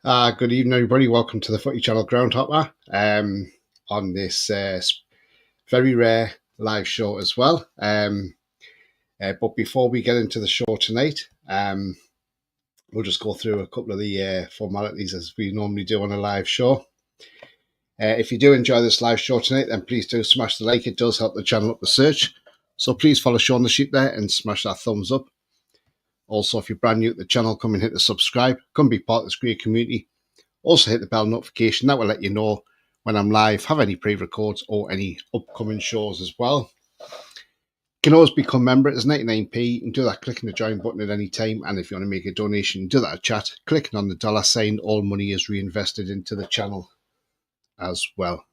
Good evening, everybody. Welcome to the Footy Channel Groundhopper on this very rare live show as well. But before we get into the show tonight, we'll just go through a couple of the formalities as we normally do on a live show. If you do enjoy this live show tonight, then please do smash the like. It does help the channel up the search. So please follow Sean the Sheep there and smash that thumbs up. Also, if you're brand new to the channel, come and hit the subscribe. Come be part of this great community. Also hit the bell notification. That will let you know when I'm live, have any pre-records or any upcoming shows as well. You can always become a member. It's 99p. You can do that clicking the join button at any time. And if you want to make a donation, do that at chat. Clicking on the $sign. All money is reinvested into the channel as well.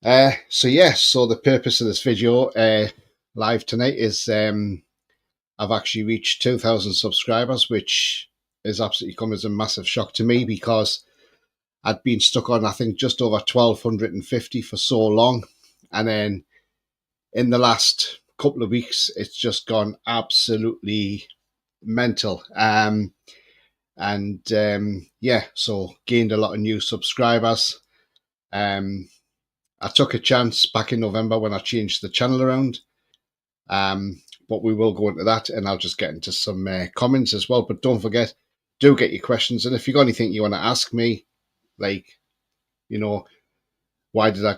So the purpose of this video live tonight is I've actually reached 2,000 subscribers, which has absolutely come as a massive shock to me because I'd been stuck on, I think, just over 1,250 for so long. And then in the last couple of weeks, it's just gone absolutely mental. So gained a lot of new subscribers. I took a chance back in November when I changed the channel around. But we will go into that, and I'll just get into some comments as well. But don't forget, do get your questions. And if you've got anything you want to ask me, like, why did I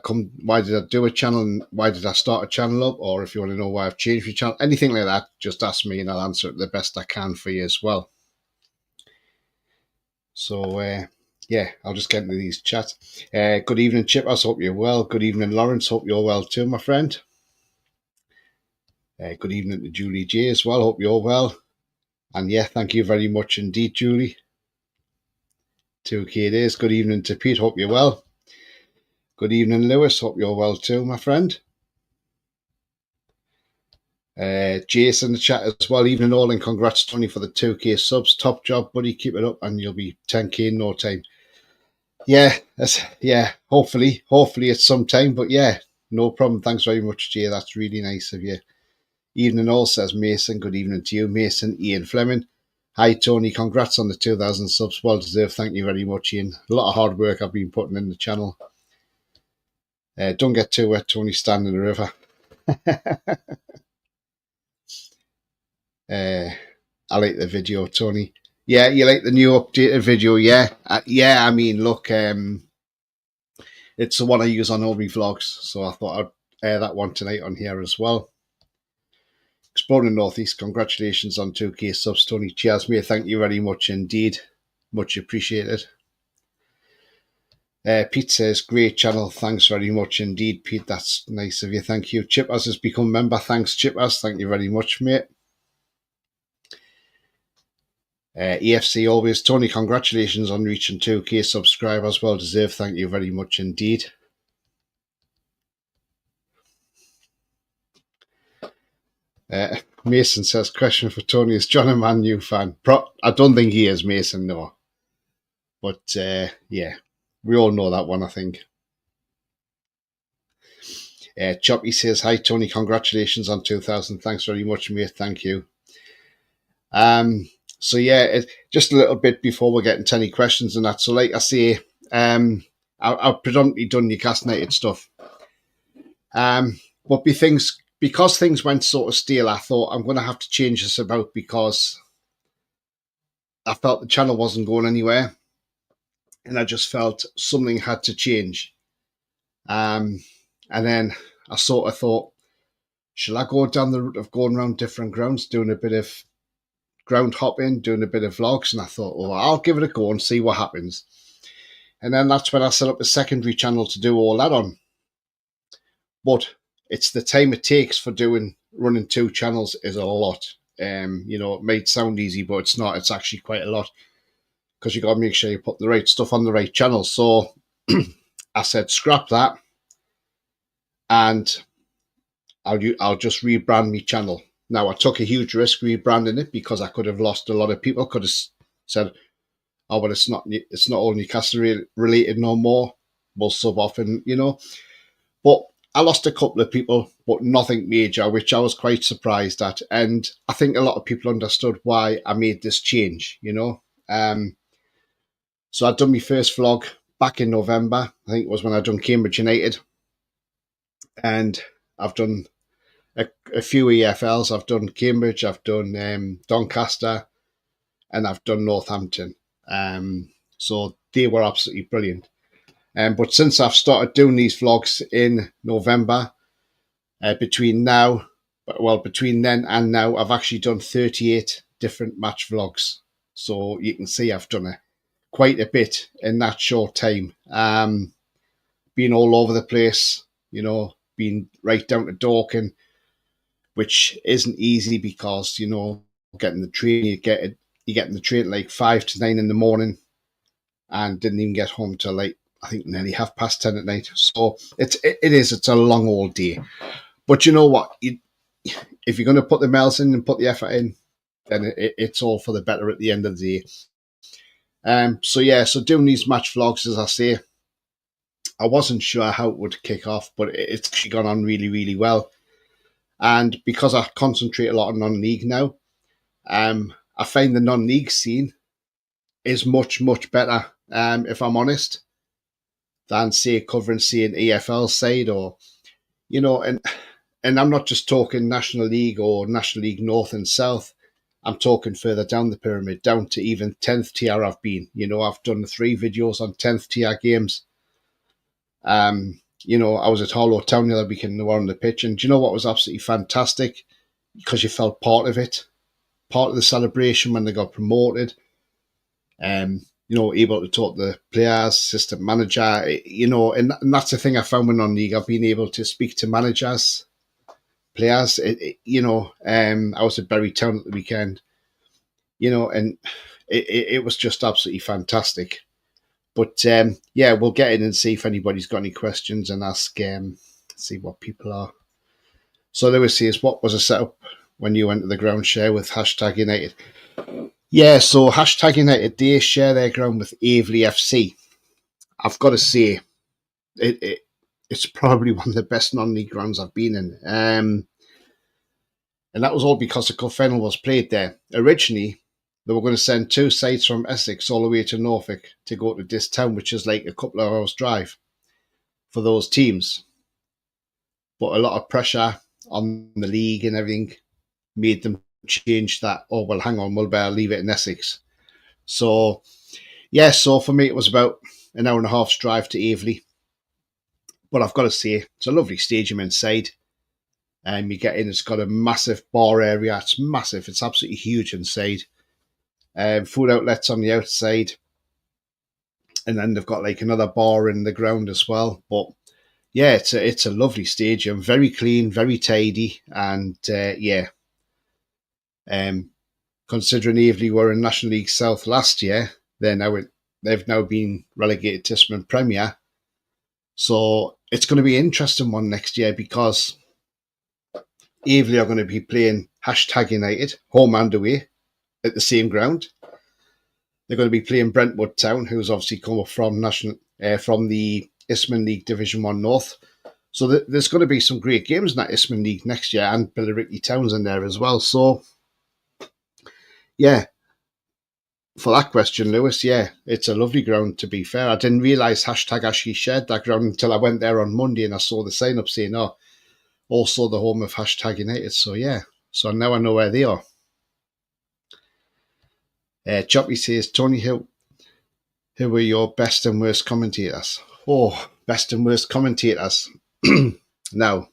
do a channel and why did I start a channel up? Or if you want to know why I've changed my channel, anything like that, just ask me and I'll answer it the best I can for you as well. So, I'll just get into these chats. Good evening, Chippers. Hope you're well. Good evening, Lawrence. Hope you're well too, my friend. Good evening to Julie J as well. Hope you're well. And thank you very much indeed, Julie. 2K days. Good evening to Pete. Hope you're well. Good evening, Lewis. Hope you're well too, my friend. Jason in the chat as well. Evening all, and congrats, Tony, for the 2K subs. Top job, buddy. Keep it up, and you'll be 10K in no time. Hopefully it's some time, but no problem. Thanks very much, Jay. That's really nice of you. Evening all, says Mason. Good evening to you, Mason. Ian Fleming. Hi, Tony. Congrats on the 2,000 subs. Well deserved. Thank you very much, Ian. A lot of hard work I've been putting in the channel. Don't get too wet, Tony. Stand in the river. I like the video, Tony. Yeah, you like the new updated video? I mean, look, it's the one I use on all my vlogs, so I thought I'd air that one tonight on here as well. Exploring Northeast, congratulations on 2K subs, Tony. Cheers, mate. Thank you very much indeed. Much appreciated. Pete says, great channel. Thanks very much indeed, Pete. That's nice of you. Thank you. Chippers has become a member. Thanks, Chippers. Thank you very much, mate. EFC always. Tony, congratulations on reaching 2K subscribers. Well deserved. Thank you very much indeed. Mason says, question for Tony, is John a Man U fan? I don't think he is, Mason, no. But we all know that one, I think. Choppy says, hi, Tony, congratulations on 2,000. Thanks very much, mate. Thank you. Just a little bit before we get into any questions and that. So like I say, I've predominantly done Newcastle United stuff. But because things went sort of stale, I thought I'm going to have to change this about because I felt the channel wasn't going anywhere. And I just felt something had to change. And then I sort of thought, shall I go down the route of going around different grounds, doing a bit of ground hopping, doing a bit of vlogs? And I thought, well, I'll give it a go and see what happens. And then that's when I set up a secondary channel to do all that on. But it's the time it takes for running two channels is a lot. It might sound easy, but it's not. It's actually quite a lot because you got to make sure you put the right stuff on the right channel. So I said, scrap that, and I'll just rebrand my channel. Now, I took a huge risk rebranding it because I could have lost a lot of people. Could have said, oh, but it's not all Newcastle related no more. We'll sub off and, But I lost a couple of people, but nothing major, which I was quite surprised at. And I think a lot of people understood why I made this change, So I'd done my first vlog back in November. I think it was when I done Cambridge United, and I've done a few EFLs. I've done Cambridge, I've done Doncaster, and I've done Northampton. So they were absolutely brilliant. But since I've started doing these vlogs in November, between then and now, I've actually done 38 different match vlogs. So you can see I've done quite a bit in that short time. Been all over the place, been right down to Dorking, which isn't easy because, getting the train, you get in the train like 5 to 9 in the morning, and didn't even get home till like, I think nearly 10:30 at night. So it's a long old day. But you know what? If you're going to put the miles in and put the effort in, then it's all for the better at the end of the day. So doing these match vlogs, as I say, I wasn't sure how it would kick off, but it's actually gone on really, really well. And because I concentrate a lot on non-league now, I find the non-league scene is much, much better, if I'm honest, than say covering say an EFL side, or and I'm not just talking National League or National League North and South. I'm talking further down the pyramid, down to even 10th tier I've been. I've done 3 videos on 10th tier games. I was at Harlow Town the other weekend, they were on the pitch, and do you know what was absolutely fantastic? Because you felt part of it, part of the celebration when they got promoted. Able to talk to the players, assistant manager, and that's the thing I found with non-league. I've been able to speak to managers, players. I was at Bury Town at the weekend, and it was just absolutely fantastic. But we'll get in and see if anybody's got any questions and ask, see what people are. So Lewis says, what was a setup when you went to the ground share with #United? Yeah, so #United, they share their ground with Aveley FC. I've got to say, it's probably one of the best non-league grounds I've been in. And that was all because the cup final was played there. Originally, they were going to send 2 sides from Essex all the way to Norfolk to go to this town, which is like a couple of hours drive for those teams. But a lot of pressure on the league and everything made them change that. Oh, well, hang on, we'll better leave it in Essex. So for me, it was about an hour and a half's drive to Aveley. But I've got to say, it's a lovely stadium inside. You get in, it's got a massive bar area. It's massive. It's absolutely huge inside. Food outlets on the outside. And then they've got like another bar in the ground as well. But yeah, it's a lovely stadium. Very clean, very tidy. And considering Aveley were in National League South last year, they've now been relegated to Isthmian Premier. So it's going to be an interesting one next year because Aveley are going to be playing #United, home and away, at the same ground. They're going to be playing Brentwood Town, who's obviously come up from the Isthmian League Division 1 North. So there's going to be some great games in that Isthmian League next year, and Billericay Town's in there as well. So, yeah, for that question, Lewis, yeah, it's a lovely ground, to be fair. I didn't realise # actually shared that ground until I went there on Monday and I saw the sign up saying, also the home of #United. So, yeah, so now I know where they are. Choppy says, Tony, who were your best and worst commentators? Oh, best and worst commentators. Now,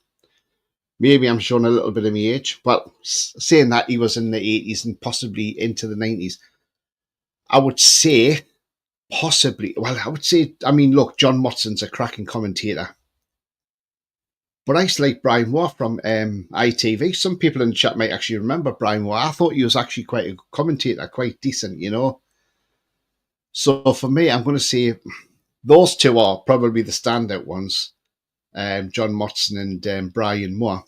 maybe I'm showing a little bit of my age, but saying that he was in the 80s and possibly into the 90s, I would say possibly, look, John Watson's a cracking commentator. But I used to like Brian Moore from ITV. Some people in the chat might actually remember Brian Moore. I thought he was actually quite a good commentator, quite decent, So for me, I'm going to say those two are probably the standout ones. John Watson and Brian Moore.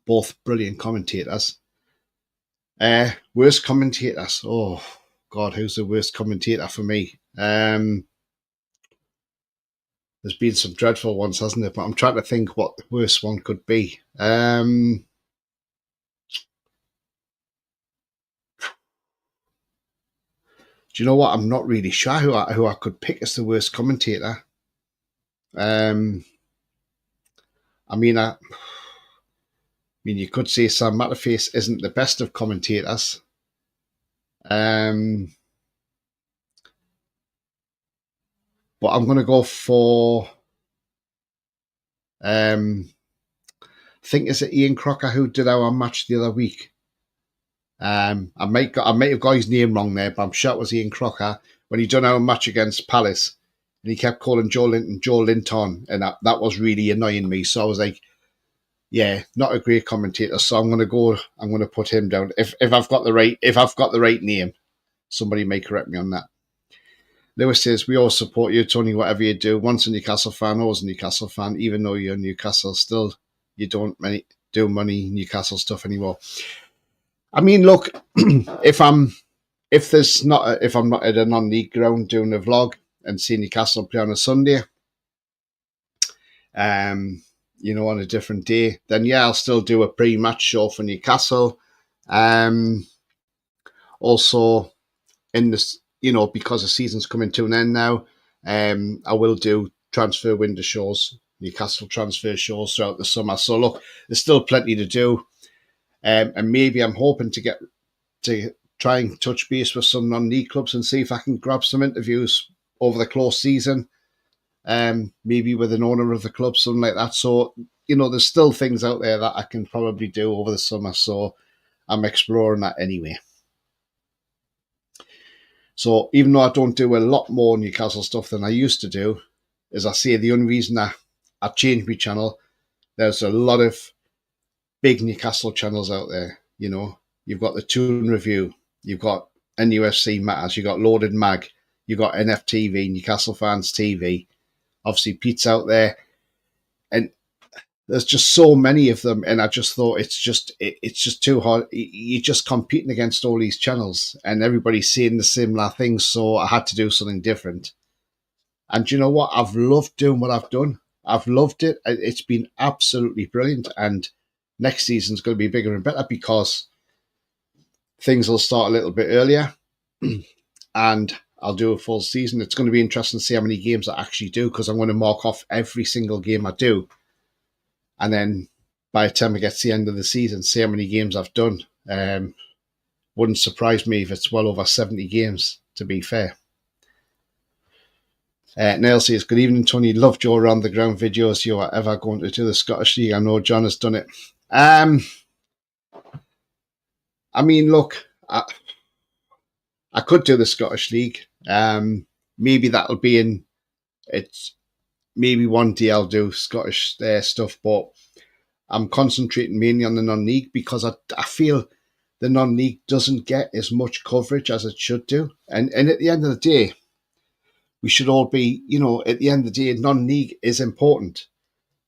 Both brilliant commentators. Worst commentators. Oh, God, who's the worst commentator for me? There's been some dreadful ones, hasn't there? But I'm trying to think what the worst one could be. Do you know what? I'm not really sure who I could pick as the worst commentator. I mean, you could say Sam Matterface isn't the best of commentators. But I'm going to go for, I think is it Ian Crocker who did our match the other week. I might have got his name wrong there, but I'm sure it was Ian Crocker when he done our match against Palace, and he kept calling Joe Linton, and that was really annoying me. So I was like, yeah, not a great commentator. So I'm going to put him down. If I've got the right name, somebody may correct me on that. Lewis says, we all support you, Tony, whatever you do. Once a Newcastle fan, always a Newcastle fan, even though you're Newcastle, still you don't do money Newcastle stuff anymore. I mean, look, if I'm not at a non-league ground doing a vlog and seeing Newcastle play on a Sunday, on a different day, then yeah, I'll still do a pre-match show for Newcastle. Also, in this, because the season's coming to an end now, I will do transfer window shows, Newcastle transfer shows throughout the summer. So look, there's still plenty to do. And maybe I'm hoping to try and touch base with some non-league clubs and see if I can grab some interviews over the close season. Maybe with an owner of the club, something like that. So, there's still things out there that I can probably do over the summer. So I'm exploring that anyway. So even though I don't do a lot more Newcastle stuff than I used to do, as I say, the only reason I changed my channel, there's a lot of big Newcastle channels out there. You've got the Toon Review, you've got NUFC Matters, you've got Loaded Mag, you've got NFTV, Newcastle Fans TV. Obviously, Pete's out there, and there's just so many of them. And I just thought it's just too hard. You're just competing against all these channels, and everybody's saying the similar things. So I had to do something different. And you know what? I've loved doing what I've done. I've loved it. It's been absolutely brilliant. And next season's going to be bigger and better because things will start a little bit earlier, and I'll do a full season. It's going to be interesting to see how many games I actually do, because I'm going to mark off every single game I do. And then by the time I get to the end of the season, see how many games I've done. Wouldn't surprise me if it's well over 70 games, to be fair. Neil says, good evening, Tony. Loved your around the ground videos. You are ever going to do the Scottish League? I know John has done it. I mean, look, I could do the Scottish League. Maybe that'll be maybe one day I'll do Scottish stuff, but I'm concentrating mainly on the non-league because I feel the non-league doesn't get as much coverage as it should do. And at the end of the day, we should all be, at the end of the day, non-league is important.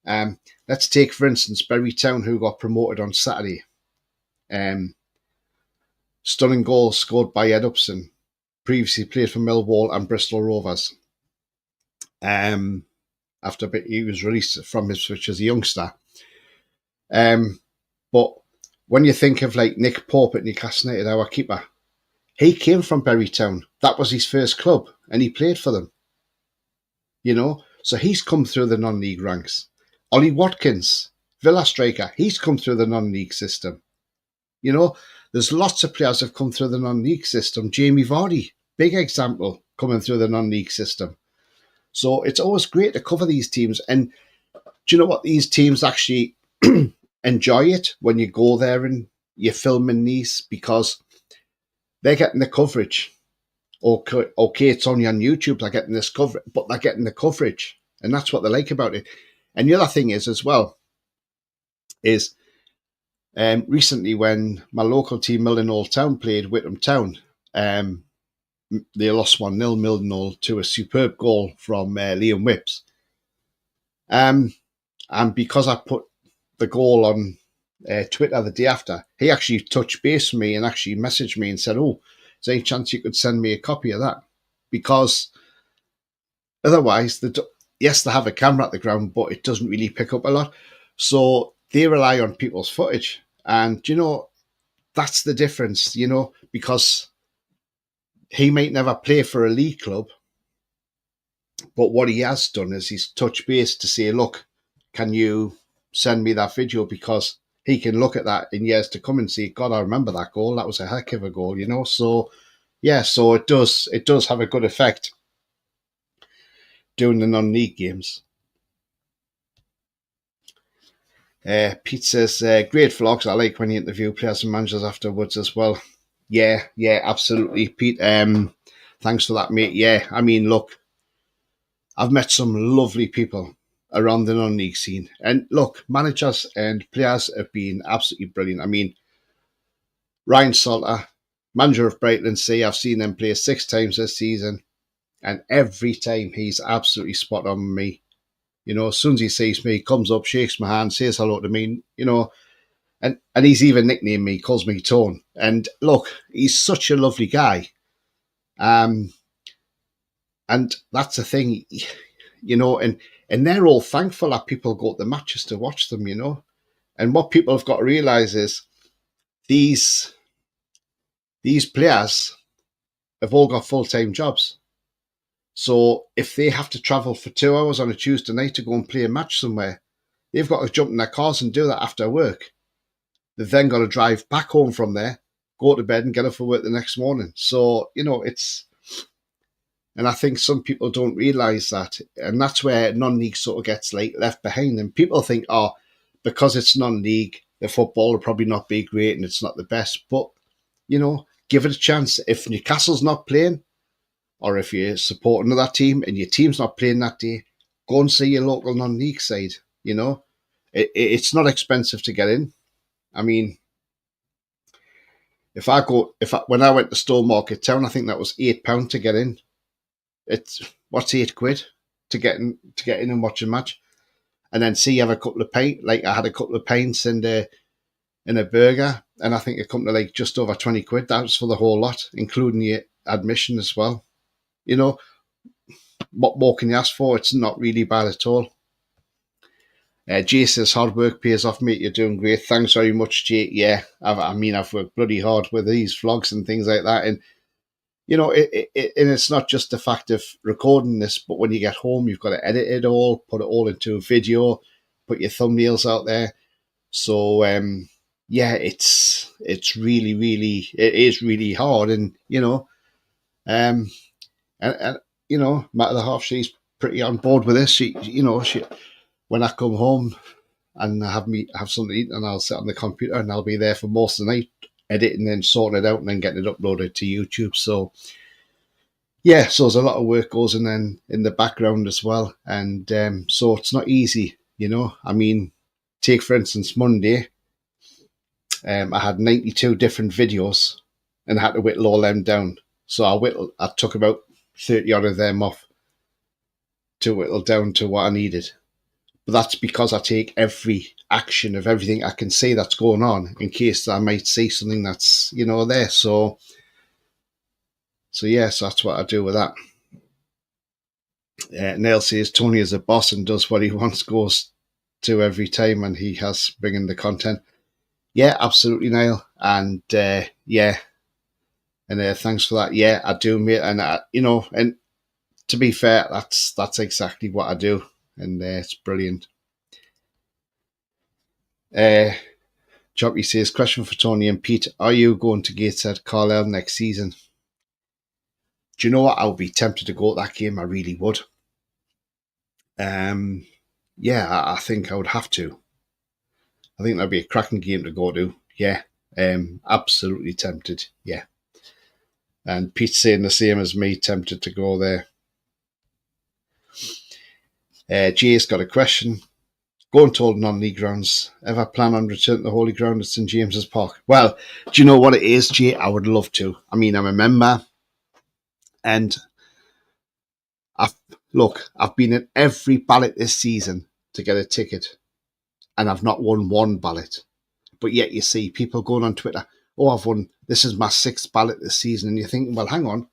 Let's take, for instance, Bury Town, who got promoted on Saturday. Stunning goal scored by Ed Upson, previously played for Millwall and Bristol Rovers. After he was released from Ipswich as a youngster. But when you think of like Nick Pope at Newcastle United, our keeper, he came from Bury Town. That was his first club, and he played for them. So he's come through the non-league ranks. Ollie Watkins, Villa striker, he's come through the non-league system. There's lots of players have come through the non-league system. Jamie Vardy, big example, coming through the non-league system. So it's always great to cover these teams. And do you know what? These teams actually enjoy it when you go there and you're filming these, because they're getting the coverage. Okay, it's only on YouTube, they're getting this coverage, but they're getting the coverage. And that's what they like about it. And the other thing is, as well, is recently when my local team, Mildenhall Town, played Whittam Town, they lost 1-0 Mildenhall to a superb goal from Liam Whips. And because I put the goal on Twitter the day after, he actually touched base with me and actually messaged me and said, oh, is there any chance you could send me a copy of that? Because otherwise, yes, they have a camera at the ground, but it doesn't really pick up a lot. So they rely on people's footage. And, that's the difference, because he might never play for a league club, but what he has done is he's touched base to say, look, can you send me that video? Because he can look at that in years to come and say, God, I remember that goal. That was a heck of a goal, you know? So, yeah, so it does have a good effect doing the non-league games. Pete says, great vlogs. I like when you interview players and managers afterwards as well. Yeah, absolutely, Pete. Thanks for that, mate. Yeah, I mean, look, I've met some lovely people around the non-league scene. And look, managers and players have been absolutely brilliant. I mean, Ryan Salter, manager of Brightland Sea, I've seen him play 6 times this season. And every time he's absolutely spot on with me. You know, as soon as he sees me, he comes up, shakes my hand, says hello to me, you know, and he's even nicknamed me, calls me Tone. And look, he's such a lovely guy. And that's the thing, you know, and they're all thankful that people go to the matches to watch them, you know. And what people have got to realise is these players have all got full-time jobs. So if they have to travel for 2 hours on a Tuesday night to go and play a match somewhere, they've got to jump in their cars and do that after work. They've then got to drive back home from there, go to bed and get up for work the next morning. So, you know, and I think some people don't realise that. And that's where non-league sort of gets like left behind. And people think, oh, because it's non-league, the football will probably not be great and it's not the best. But, you know, give it a chance. If Newcastle's not playing, or if you support another team and your team's not playing that day, go and see your local non-league side, you know. It's not expensive to get in. I mean, when I went to Stowmarket Town, I think that was £8 to get in. What's £8 to get in and watch a match, and then see you have a couple of pints. Like I had a couple of pints and a burger, and I think it come to like just over £20. That was for the whole lot, including your admission as well. You know, what more can you ask for? It's not really bad at all. Jay says hard work pays off, mate. You're doing great. Thanks very much, Jay. Yeah, I've worked bloody hard with these vlogs and things like that, and you know, and it's not just the fact of recording this, but when you get home, you've got to edit it all, put it all into a video, put your thumbnails out there. So, yeah, it's really, really, it is really hard, and you know, and you know, Matt of the Half, she's pretty on board with this. She when I come home and have something to eat, and I'll sit on the computer and I'll be there for most of the night editing and sorting it out and then getting it uploaded to YouTube. So yeah, so there's a lot of work goes in then in the background as well, and so it's not easy, you know. I mean, take for instance Monday, I had 92 different videos and I had to whittle all them down. So I took about 30 odd of them off to whittle down to what I needed. But that's because I take every action of everything I can see that's going on in case I might see something that's, you know, there. So yes, that's what I do with that. Neil says Tony is a boss and does what he wants, goes to every time, and he has bringing the content. Yeah, absolutely, Neil. And yeah, and thanks for that. Yeah, I do, mate. And you know, and to be fair, that's exactly what I do, and it's brilliant. Choppy says, question for Tony and Pete, are you going to Gateshead Carlisle next season? Do you know what? I would be tempted to go to that game. I really would. Yeah, I think I would have to. I think that'd be a cracking game to go to. Yeah, absolutely tempted. Yeah. And Pete's saying the same as me, tempted to go there. Jay's got a question. Going to old non-league grounds. Ever plan on returning to the Holy Ground at St James's Park? Well, do you know what it is, Jay? I would love to. I mean, I'm a member, and I've been in every ballot this season to get a ticket, and I've not won one ballot. But yet you see people going on Twitter, oh, I've won, this is my 6th ballot this season, and you're thinking, well, hang on,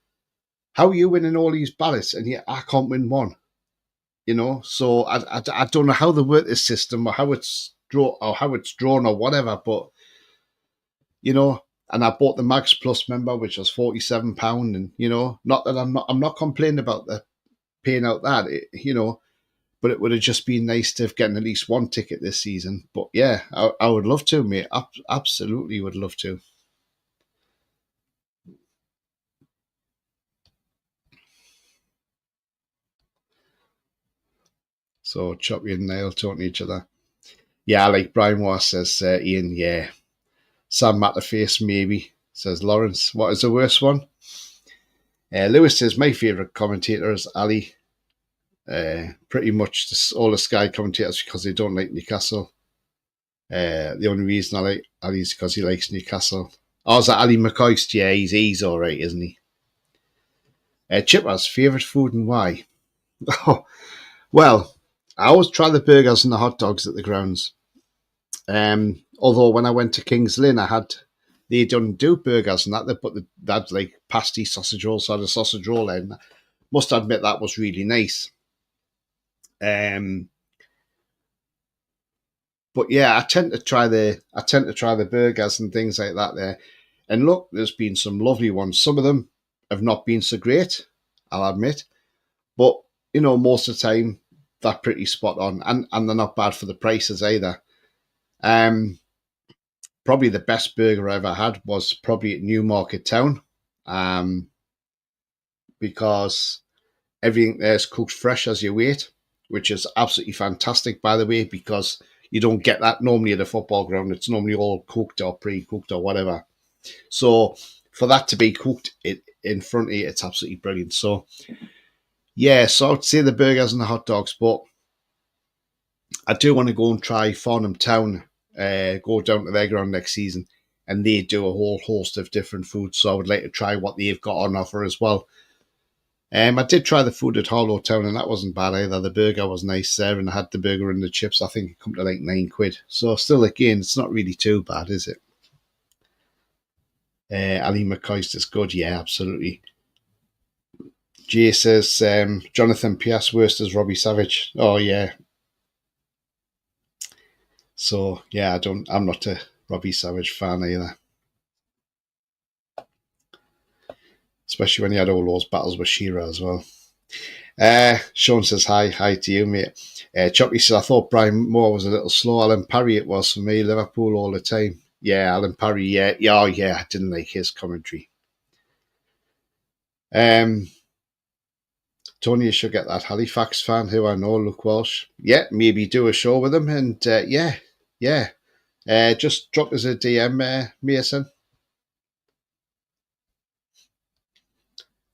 how are you winning all these ballots, and yet I can't win one? You know, so I don't know how they work this system or how it's drawn or whatever, but you know, and I bought the Max Plus member, which was £47, and not that I'm not complaining about the paying out that, but it would have just been nice to have gotten at least one ticket this season. But yeah, I would love to, mate. Absolutely would love to. So Choppy and Nail talking to each other. Yeah, like Brian Moore says, Ian, yeah. Sam Matterface, maybe, says Lawrence. What is the worst one? Lewis says, my favourite commentator is Ali. Pretty much all the Sky commentators because they don't like Newcastle. The only reason I like Ali is because he likes Newcastle. Oh, is that Ali McCoist? Yeah, he's all right, isn't he? Chipper's favourite food and why? Well, I always try the burgers and the hot dogs at the grounds. Although when I went to Kings Lynn, they don't do burgers and that, but they had like pasty sausage rolls, so I had a sausage roll in. Must admit that was really nice. But yeah, I tend to try the burgers and things like that there. And look, there's been some lovely ones. Some of them have not been so great, I'll admit. But most of the time they're pretty spot on, and they're not bad for the prices either. Probably the best burger I ever had was probably at Newmarket Town, because everything there is cooked fresh as you wait, which is absolutely fantastic, by the way, because you don't get that normally at a football ground. It's normally all cooked or pre-cooked or whatever. So for that to be cooked in front of you, it's absolutely brilliant. So yeah, so I'd say the burgers and the hot dogs, but I do want to go and try Farnham Town, go down to their ground next season, and they do a whole host of different foods. So I would like to try what they've got on offer as well. I did try the food at Harlow Town, and that wasn't bad either. The burger was nice there, and I had the burger and the chips. I think it come to like £9. So still, again, it's not really too bad, is it? Ali McCoist is good, yeah, absolutely. Jay says Jonathan Pias worst is Robbie Savage. Oh yeah. So yeah, I'm not a Robbie Savage fan either. Especially when he had all those battles with Shearer as well. Sean says hi to you, mate. Choppy says, I thought Brian Moore was a little slow. Alan Parry it was for me. Liverpool all the time. Yeah, Alan Parry, yeah. I didn't like his commentary. Tony, you should get that Halifax fan who I know, Luke Walsh. Yeah, maybe do a show with him, and yeah. Just drop us a DM, Mason.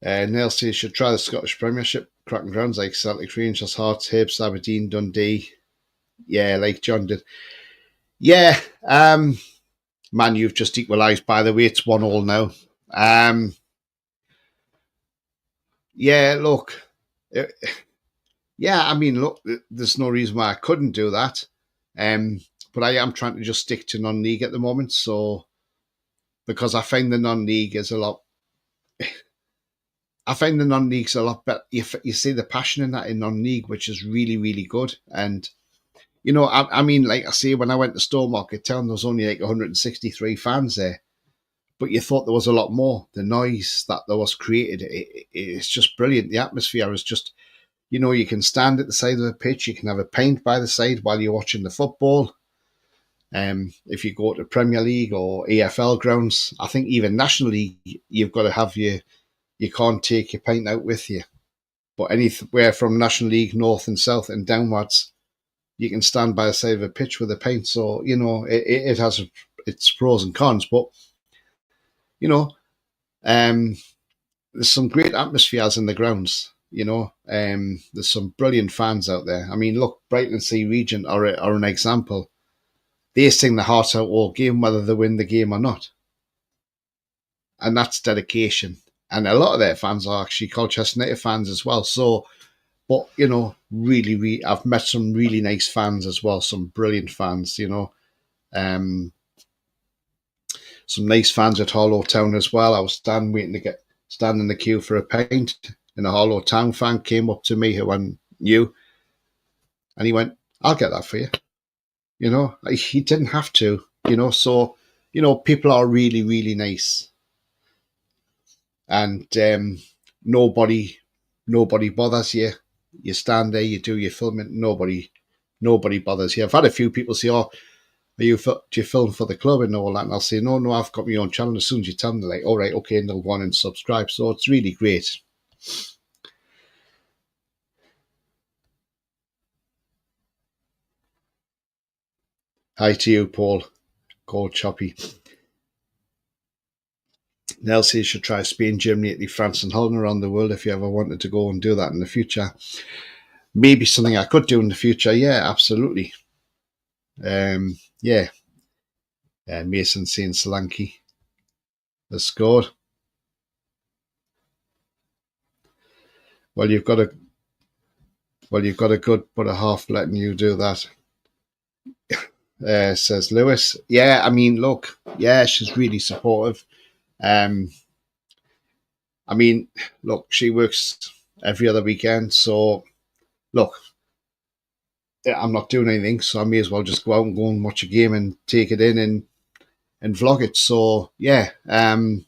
Neil says you should try the Scottish Premiership. Cracking grounds like Celtic, Rangers, Hearts, Hibs, Aberdeen, Dundee. Yeah, like John did. Yeah, man, you've just equalised, by the way. It's 1-1 now. Yeah, look. Yeah, I mean, look, there's no reason why I couldn't do that. But I am trying to just stick to non-league at the moment. So, because I find the non-league is a lot... I find the non-leagues a lot better. You see the passion in that in non-league, which is really, really good. And, I mean, like I say, when I went to Stowmarket Town, there was only like 163 fans there. But you thought there was a lot more. The noise that there was created, it's just brilliant. The atmosphere is just, you can stand at the side of the pitch. You can have a pint by the side while you're watching the football. If you go to Premier League or EFL grounds, I think even National League, you've got to have you can't take your pint out with you. But anywhere from National League, north and south and downwards, you can stand by the side of a pitch with a pint. So, it has its pros and cons. But, there's some great atmospheres in the grounds. There's some brilliant fans out there. I mean, look, Brighton and Sea Regent are an example. They sing the heart out all game, whether they win the game or not. And that's dedication. And a lot of their fans are actually Colchester United fans as well. So, but, really, I've met some really nice fans as well. Some brilliant fans, some nice fans at Harlow Town as well. I was stand in the queue for a pint, and a Harlow Town fan came up to me who I knew, and he went, I'll get that for you. He didn't have to, so, people are really, really nice, and nobody bothers you. You stand there, you do your filming, nobody bothers you. I've had a few people say, "Oh, do you film for the club and all that?" And I'll say, no, I've got my own channel. As soon as you tell them, they're like, all right, okay, and they'll go on and subscribe. So it's really great. Hi to you, Paul. Called Choppy. Nell says you should try Spain, Germany, Italy, France, and Holland around the world if you ever wanted to go and do that in the future. Maybe something I could do in the future. Yeah, absolutely. Yeah. Mason saying Solanke has scored. Well, you've got a good but a half letting you do that. Says Lewis. Yeah, I mean, look, yeah, she's really supportive. I mean, look, she works every other weekend, so look, I'm not doing anything, so I may as well just go out and go and watch a game and take it in and vlog it. So yeah, and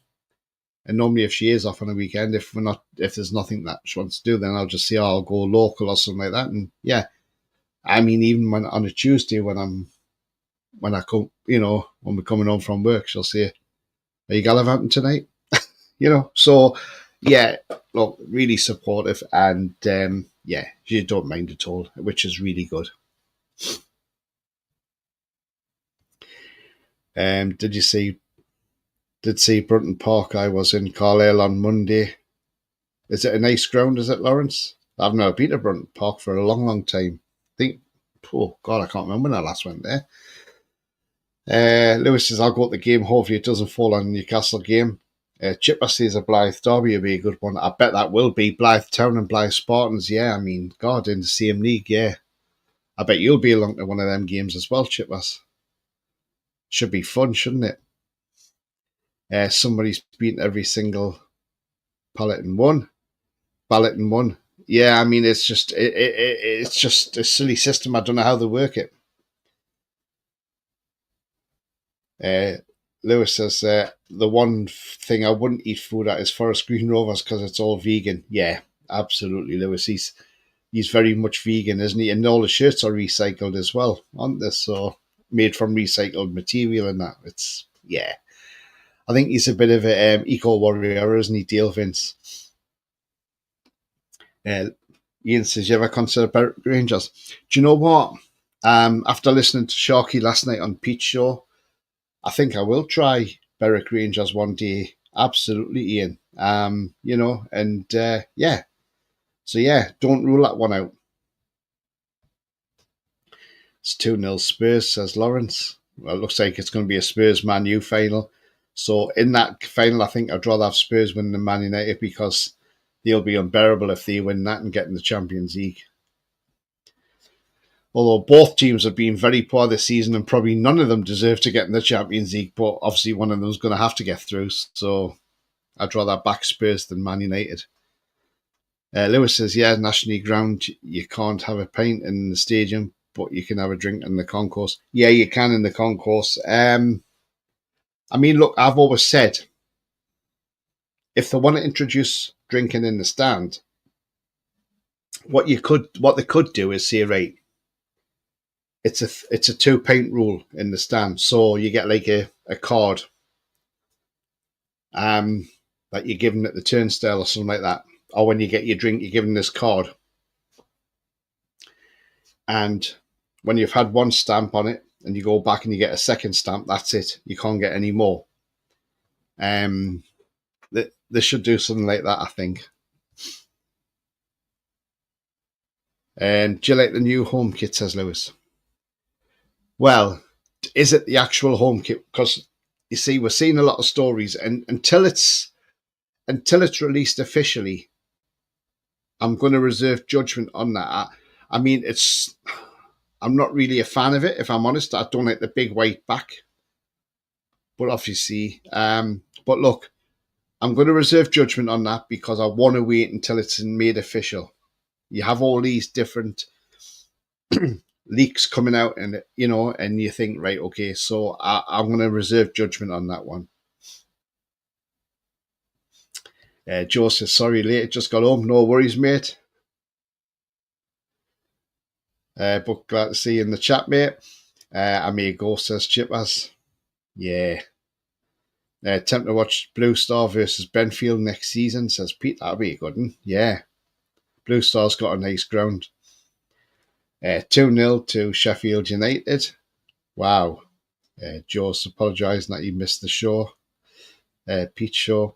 normally if she is off on a weekend, if there's nothing that she wants to do, then I'll just say, I'll go local or something like that. And yeah, I mean, even when on a Tuesday when I come, when we're coming home from work, she'll say, "Are you gallivanting tonight?" So yeah, look, really supportive, and yeah, you don't mind at all, which is really good. Did see Brunton Park? I was in Carlisle on Monday. Is it a nice ground, is it, Lawrence? I've never been to Brunton Park for a long, long time. Oh God, I can't remember when I last went there. Lewis says, I'll go to the game. Hopefully it doesn't fall on the Newcastle game. Chipper says a Blythe Derby will be a good one. I bet that will be. Blythe Town and Blythe Spartans, yeah. I mean, God, in the same league, yeah. I bet you'll be along to one of them games as well, Chippers. Should be fun, shouldn't it? Somebody's beaten every single ballot in one. Yeah, I mean, it's just it's just a silly system. I don't know how they work it. Lewis says, the one thing I wouldn't eat food at is Forest Green Rovers because it's all vegan. Yeah, absolutely, Lewis. He's very much vegan, isn't he? And all the shirts are recycled as well, aren't they? So made from recycled material and that. It's, yeah. I think he's a bit of an eco warrior, isn't he, Dale Vince? Ian says, you ever consider Berwick Rangers? Do you know what? After listening to Sharky last night on Pete's show, I think I will try Berwick Rangers one day. Absolutely, Ian. And yeah. So yeah, don't rule that one out. It's 2-0 Spurs, says Lawrence. Well, it looks like it's going to be a Spurs Man U final. So in that final, I think I'd rather have Spurs win than Man United because they'll be unbearable if they win that and get in the Champions League. Although both teams have been very poor this season and probably none of them deserve to get in the Champions League, but obviously one of them is going to have to get through. So I'd rather back Spurs than Man United. Lewis says, yeah, National League ground, you can't have a pint in the stadium, but you can have a drink in the concourse. Yeah, you can in the concourse. I mean, look, I've always said, if they want to introduce drinking in the stand, what they could do is say, right, it's a 2-pint rule in the stand, so you get like a card, that you're given at the turnstile or something like that, or when you get your drink, you're given this card, and when you've had one stamp on it and you go back and you get a second stamp, that's it. You can't get any more. They should do something like that, I think. And do you like the new home kit, says Lewis? Well, is it the actual home kit? Because you see, we're seeing a lot of stories, and until it's released officially, I'm going to reserve judgment on that. I mean, I'm not really a fan of it, if I'm honest. I don't like the big white back, but obviously, but look, I'm going to reserve judgment on that because I want to wait until it's made official. You have all these different leaks coming out, and and you think, right, okay, so I'm going to reserve judgment on that one. Joe says, sorry, late, just got home. No worries, mate. But glad to see you in the chat, mate. I may go, says Chippers. Yeah. Attempt to watch Blue Star versus Benfield next season, says Pete. That'll be a good one. Yeah. Blue Star's got a nice ground. 2-0 to Sheffield United. Wow. Joe's apologising that he missed the show. Pete's show.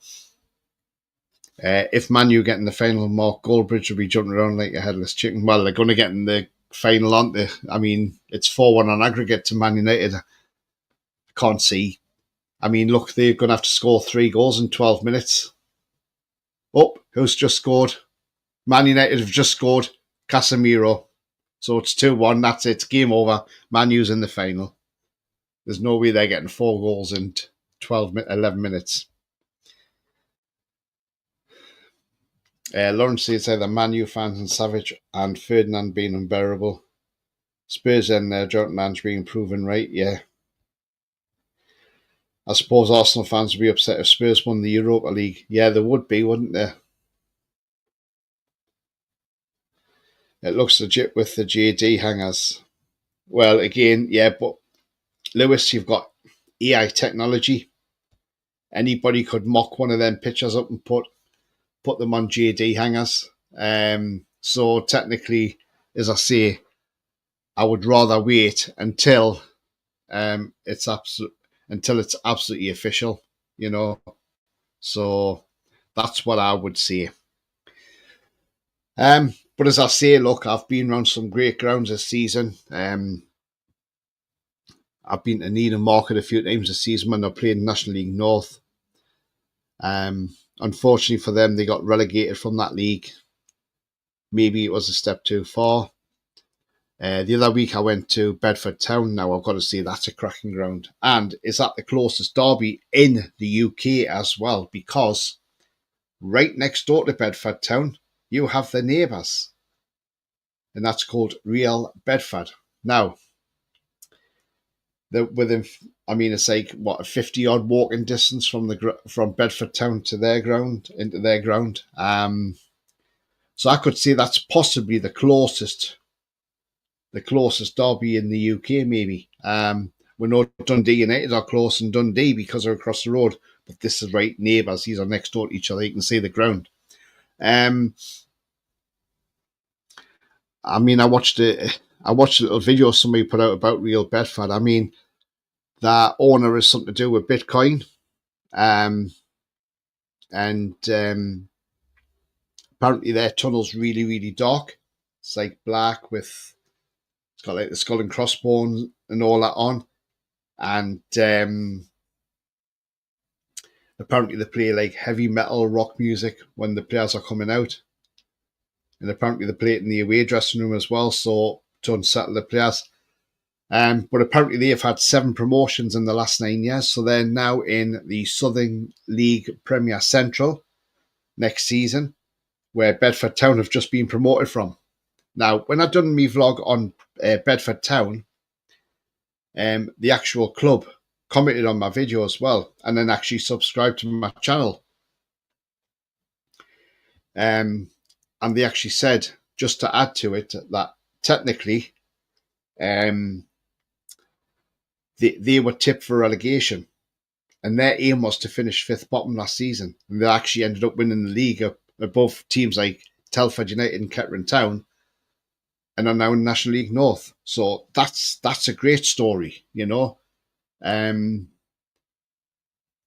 If Man U get in the final, Mark Goldbridge will be jumping around like a headless chicken. Well, they're going to get in the final, aren't they? I mean, it's 4-1 on aggregate to Man United. Can't see. I mean, look, they're going to have to score 3 goals in 12 minutes. Oh, who's just scored? Man United have just scored. Casemiro. So it's 2-1. That's it. It's game over. Man U's in the final. There's no way they're getting 4 goals in 11 minutes. Lawrence says either Man U fans and Savage and Ferdinand being unbearable. Spurs and Jonathan Ange being proven right, yeah. I suppose Arsenal fans would be upset if Spurs won the Europa League. Yeah, they would be, wouldn't they? It looks legit with the JD hangers. Well, again, yeah, but Lewis, you've got AI technology. Anybody could mock one of them pictures up and put them on JD hangers. So technically, as I say, I would rather wait until it's absolutely official, So that's what I would say. But as I say, look, I've been around some great grounds this season. I've been to Needham Market a few times this season when they're playing National League North. Unfortunately for them, they got relegated from that league. Maybe it was a step too far. The other week I went to Bedford Town. Now I've got to say that's a cracking ground. And it's at the closest derby in the UK as well, because right next door to Bedford Town, you have the neighbours. And that's called Real Bedford. Now, it's like, what, a 50-odd walking distance from Bedford Town to their ground, into their ground. So I could say that's possibly the closest derby in the UK, maybe. We know Dundee United are close in Dundee because they're across the road, but this is right neighbours. These are next door to each other. You can see the ground. I watched a little video somebody put out about Real Bedford. I mean, that owner has something to do with Bitcoin. And apparently their tunnel's really, really dark. It's like black with, it's got like the skull and crossbones and all that on. And apparently they play like heavy metal rock music when the players are coming out. And apparently they play it in the away dressing room as well, so to unsettle the players. But apparently they have had 7 promotions in the last 9 years, so they're now in the Southern League Premier Central next season, where Bedford Town have just been promoted from. Now, when I done my vlog on Bedford Town, the actual club commented on my video as well, and then actually subscribed to my channel. And they actually said, just to add to it, that technically they were tipped for relegation, and their aim was to finish 5th bottom last season, and they actually ended up winning the league above teams like Telford United and Kettering Town, and are now in National League North. So that's a great story, And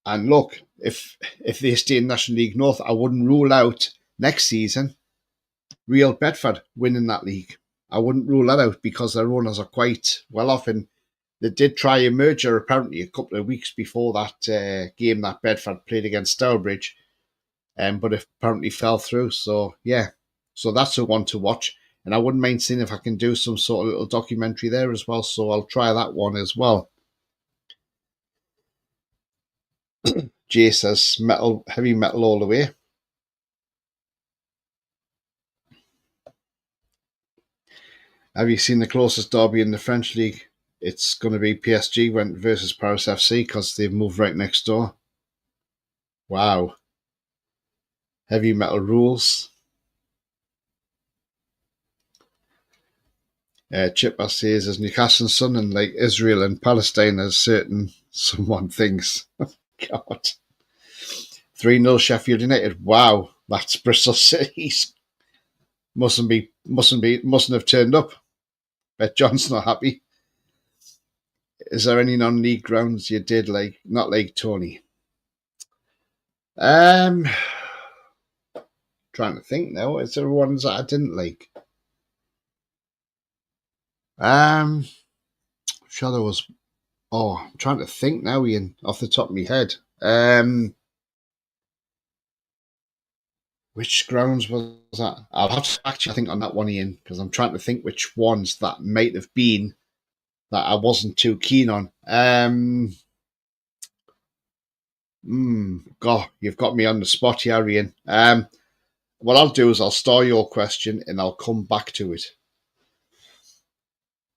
look, if they stay in National League North, I wouldn't rule out next season Real Bedford winning that league. I wouldn't rule that out because their owners are quite well off, and they did try a merger apparently a couple of weeks before that game that Bedford played against Stourbridge, but it apparently fell through. So yeah, so that's a one to watch, and I wouldn't mind seeing if I can do some sort of little documentary there as well. So I'll try that one as well. Jay says heavy metal all the way. Have you seen the closest derby in the French league? It's going to be PSG went versus Paris FC because they've moved right next door. Wow. Heavy metal rules. Chipper says, as Newcastle's son and like Israel and Palestine, as certain someone thinks. God. 3-0 Sheffield United. Wow. That's Bristol City. Mustn't have turned up. Bet John's not happy. Is there any non-league grounds you did like? Not like Tony. Trying to think now. Is there ones that I didn't like? Sure there was. Oh, I'm trying to think now, Ian, off the top of my head. Which grounds was that? I'll have to actually think on that one, Ian, because I'm trying to think which ones that might have been that I wasn't too keen on. God, you've got me on the spot here, Ian. What I'll do is I'll store your question and I'll come back to it.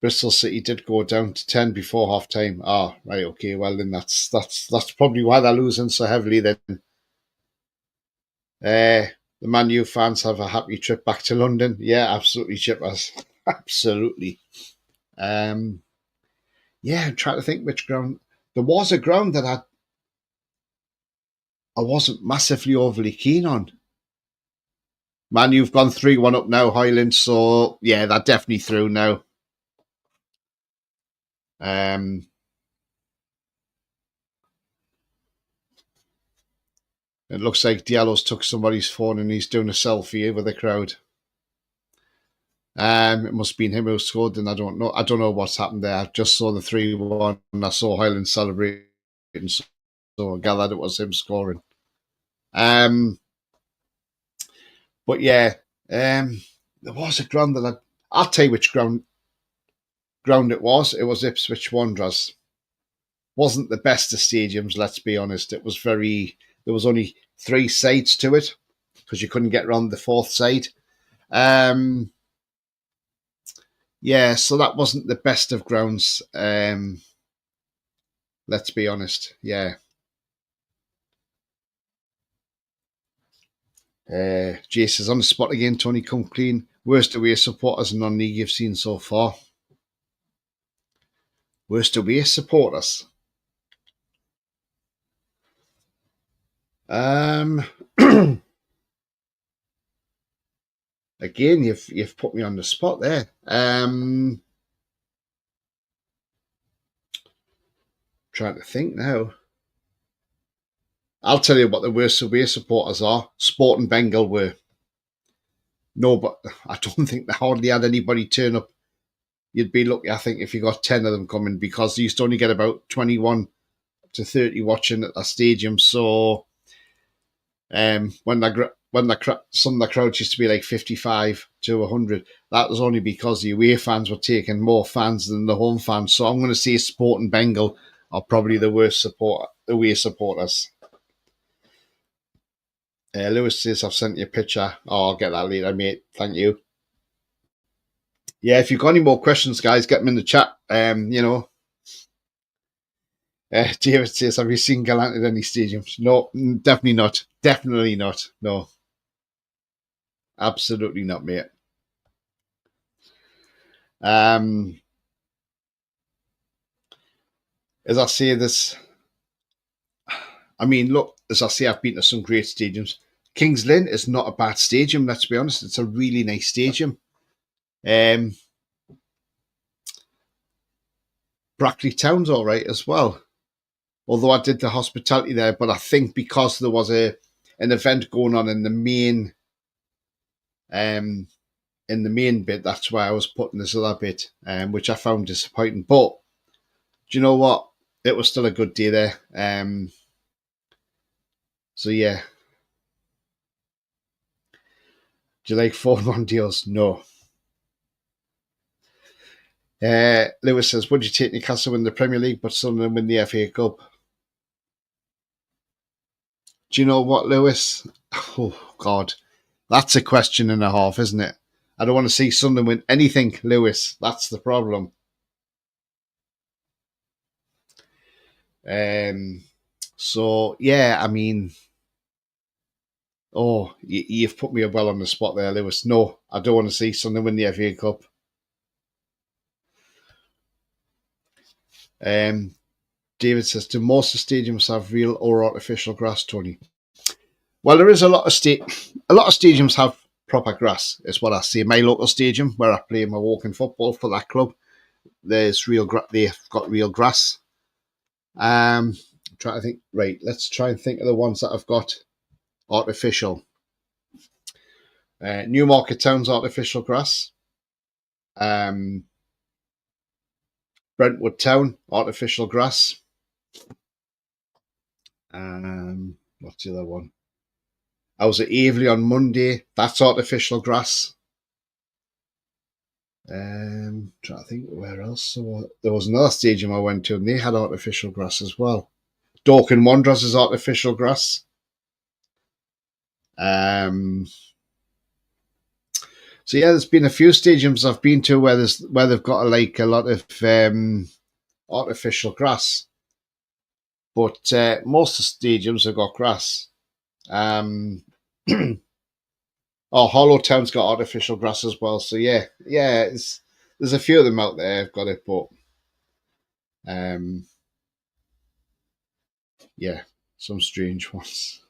Bristol City did go down to 10 before half time. Ah, right, okay. Well, then that's probably why they're losing so heavily. Then, the Man U fans have a happy trip back to London. Yeah, absolutely, Chippers. Absolutely. Yeah, I'm trying to think which ground. There was a ground that I wasn't massively overly keen on. Man, you've gone 3-1 up now, Highland. So yeah, they're definitely through now. It looks like Diallo's took somebody's phone and he's doing a selfie with the crowd. It must have been him who scored, and I don't know. I don't know what's happened there. I just saw the 3-1 and I saw Highland celebrating, so I gathered it was him scoring. But yeah, there was a ground that I'll tell you which ground it was. It was Ipswich Wanderers. Wasn't the best of stadiums, let's be honest. It was there was only 3 sides to it because you couldn't get around the 4th side. Yeah, so that wasn't the best of grounds. Let's be honest. Yeah. Jay says, on the spot again, Tony, come clean. Worst away supporters and non-league you've seen so far? Worst away supporters? Again, you've put me on the spot there. Trying to think now. I'll tell you what the worst away supporters are. Sporting Bengal were. No, but I don't think they hardly had anybody turn up. You'd be lucky, I think, if you got 10 of them coming, because you used to only get about 21 to 30 watching at the stadium. So when some of the crowds used to be like 55 to 100, that was only because the away fans were taking more fans than the home fans. So I'm going to say Sporting Bengal are probably the worst away supporters. Lewis says, I've sent you a picture. Oh, I'll get that later, mate. Thank you. Yeah, if you've got any more questions, guys, get them in the chat. David says, have you seen Gallant at any stadiums? No, definitely not. Definitely not. No. Absolutely not, mate. As I say this, I mean, look, as I say, I've been to some great stadiums. Kings Lynn is not a bad stadium, let's be honest. It's a really nice stadium. Brackley Town's all right as well. Although I did the hospitality there, but I think because there was an event going on in the main bit, that's why I was putting this other bit, which I found disappointing. But do you know what? It was still a good day there. So yeah. Do you like 4-1 deals? No. Lewis says, would you take Newcastle win the Premier League but Sunderland win the FA Cup? Do you know what, Lewis? Oh, God. That's a question and a half, isn't it? I don't want to see Sunderland win anything, Lewis. That's the problem. So yeah, I mean, you've put me well on the spot there, Lewis. No, I don't want to see Sunderland win the FA Cup. David says, do most of the stadiums have real or artificial grass, Tony? Well, there is a lot of stadiums have proper grass, is what I see. My local stadium, where I play my walking football for that club, there's they've got real grass. I'm trying to think. Right, let's try and think of the ones that have got artificial. Newmarket Town's artificial grass. Brentwood Town, artificial grass. What's the other one? I was at Aveley on Monday. That's artificial grass. Trying to think where else. So there was another stadium I went to, and they had artificial grass as well. Dorking Wanderers is artificial grass. So yeah, there's been a few stadiums I've been to where they've got a lot of artificial grass, but most of the stadiums have got grass. Hollow Town's got artificial grass as well. So yeah, there's a few of them out there have got it, but yeah, some strange ones.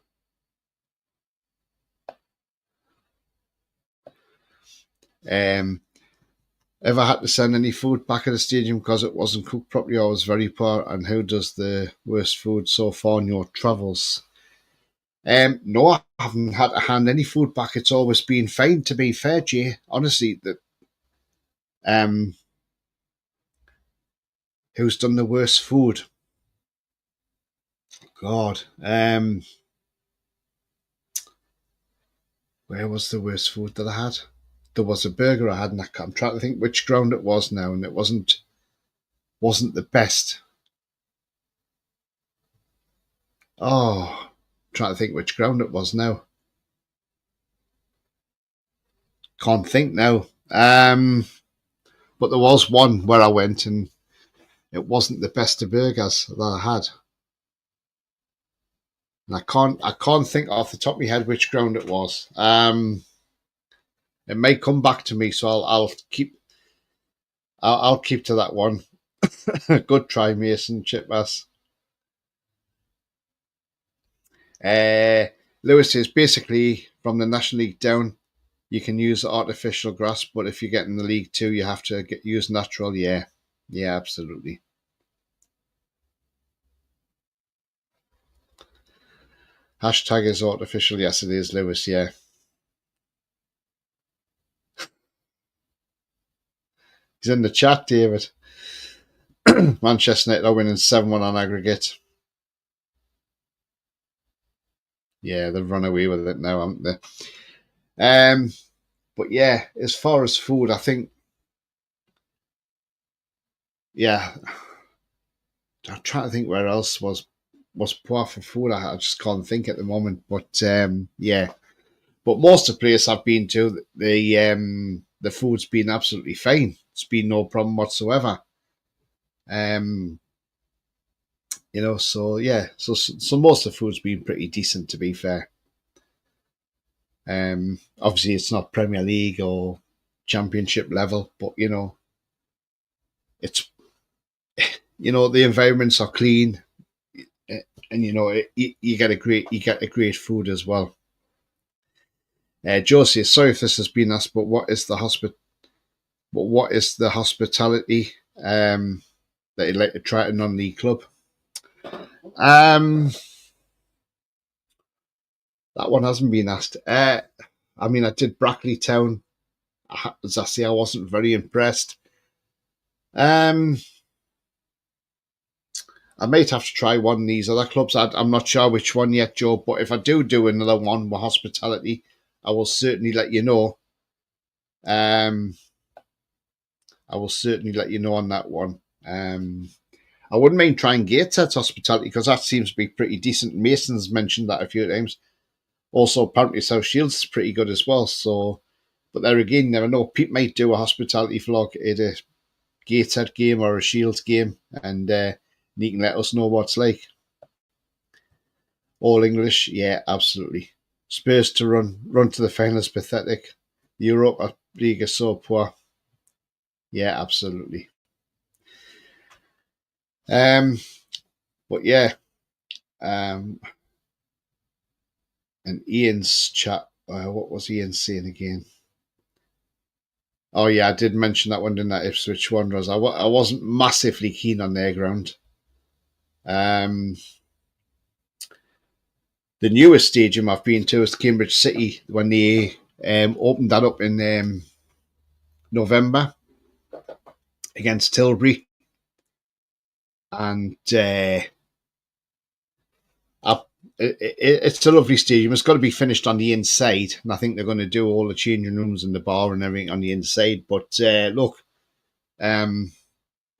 Ever had to send any food back at the stadium because it wasn't cooked properly or was very poor? And who does the worst food so far in your travels? No, I haven't had to hand any food back. It's always been fine, to be fair, Jay. Honestly, who's done the worst food? God, where was the worst food that I had? There was a burger I had, and I'm trying to think which ground it was now, and it wasn't the best. Oh, I'm trying to think which ground it was now. Can't think now. But there was one where I went, and it wasn't the best of burgers that I had. And I can't think off the top of my head which ground it was. It may come back to me, so I'll keep to that one. Good try, Mason Chipmas. Lewis says basically from the National League down, you can use artificial grass, but if you get in the League 2, you have to use natural. Yeah, absolutely. Hashtag is artificial. Yes, it is, Lewis. Yeah. He's in the chat, David. Manchester United are winning 7-1 on aggregate. Yeah, they've run away with it now, haven't they? But yeah, as far as food, I think, yeah, I'm trying to think where else was poor for food. I just can't think at the moment. But yeah, but most of the places I've been to, the food's been absolutely fine. It's been no problem whatsoever. So yeah, so most of the food's been pretty decent, to be fair. Obviously it's not Premier League or Championship level, but it's the environments are clean, and you get a great food as well. Josie, sorry if this has been asked, but what is the hospitality that you'd like to try at a non-league club? That one hasn't been asked. I did Brackley Town. As I say, I wasn't very impressed. I might have to try one of these other clubs. I'm not sure which one yet, Joe, but if I do another one with hospitality, I will certainly let you know. I will certainly let you know on that one. I wouldn't mind trying Gateshead's hospitality because that seems to be pretty decent. Mason's mentioned that a few times. Also, apparently South Shields is pretty good as well. So, But there again, you never know. Pete might do a hospitality vlog at a Gateshead game or a Shields game, and he can let us know what it's like. All English, yeah, absolutely. Spurs to run to the final is pathetic. The Europa League is so poor. Yeah, absolutely. But yeah, and Ian's chat. What was Ian saying again? Oh yeah, I did mention that one, didn't I? Ipswich Wanderers. I wasn't massively keen on their ground. The newest stadium I've been to is Cambridge City when they opened that up in November against Tilbury, and it's a lovely stadium. It's got to be finished on the inside, and I think they're going to do all the changing rooms and the bar and everything on the inside. But look,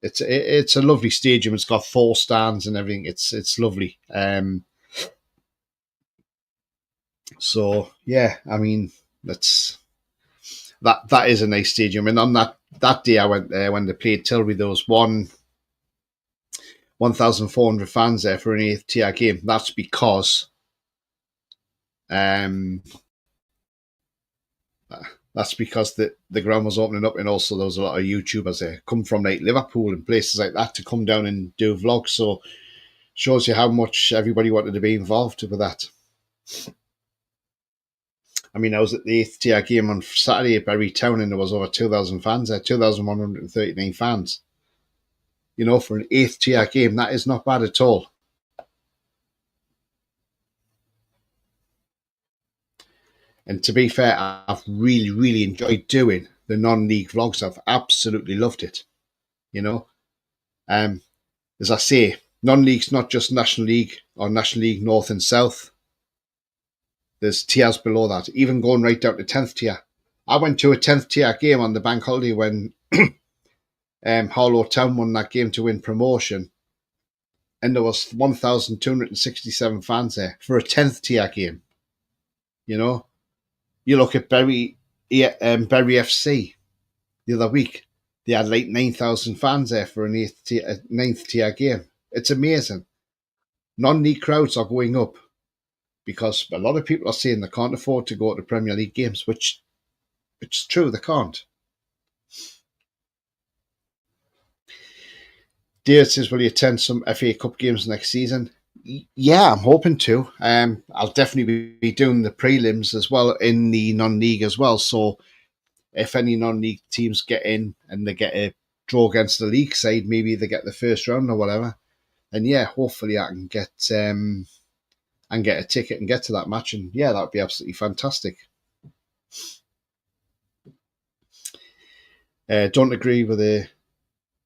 it's a lovely stadium. It's got 4 stands and everything. It's lovely. So yeah, I mean that is a nice stadium. And on that day I went there when they played Tilbury. There was 1,400 fans there for an 8th tier game. That's because the ground was opening up, and also there was a lot of YouTubers there come from like Liverpool and places like that to come down and do vlogs. So shows you how much everybody wanted to be involved with that. I mean, I was at the 8th tier game on Saturday at Bury Town, and there was over 2,000 fans there, 2,139 fans. You know, for an 8th tier game, that is not bad at all. And to be fair, I've really, really enjoyed doing the non-league vlogs. I've absolutely loved it. You know, as I say, non-league's not just National League or National League North and South. There's tiers below that, even going right down to 10th tier. I went to a 10th tier game on the bank holiday when Harlow Town won that game to win promotion, and there was 1,267 fans there for a 10th tier game. You know, you look at Bury FC the other week; they had like 9,000 fans there for an 9th tier game. It's amazing. Non-league crowds are going up because a lot of people are saying they can't afford to go to Premier League games, which it's true, they can't. Dave says, will you attend some FA Cup games next season? Yeah, I'm hoping to. I'll definitely be doing the prelims as well in the non-league as well. So if any non-league teams get in and they get a draw against the league side, maybe they get the first round or whatever. And yeah, hopefully I can get a ticket and get to that match. And yeah, that would be absolutely fantastic. Don't agree with the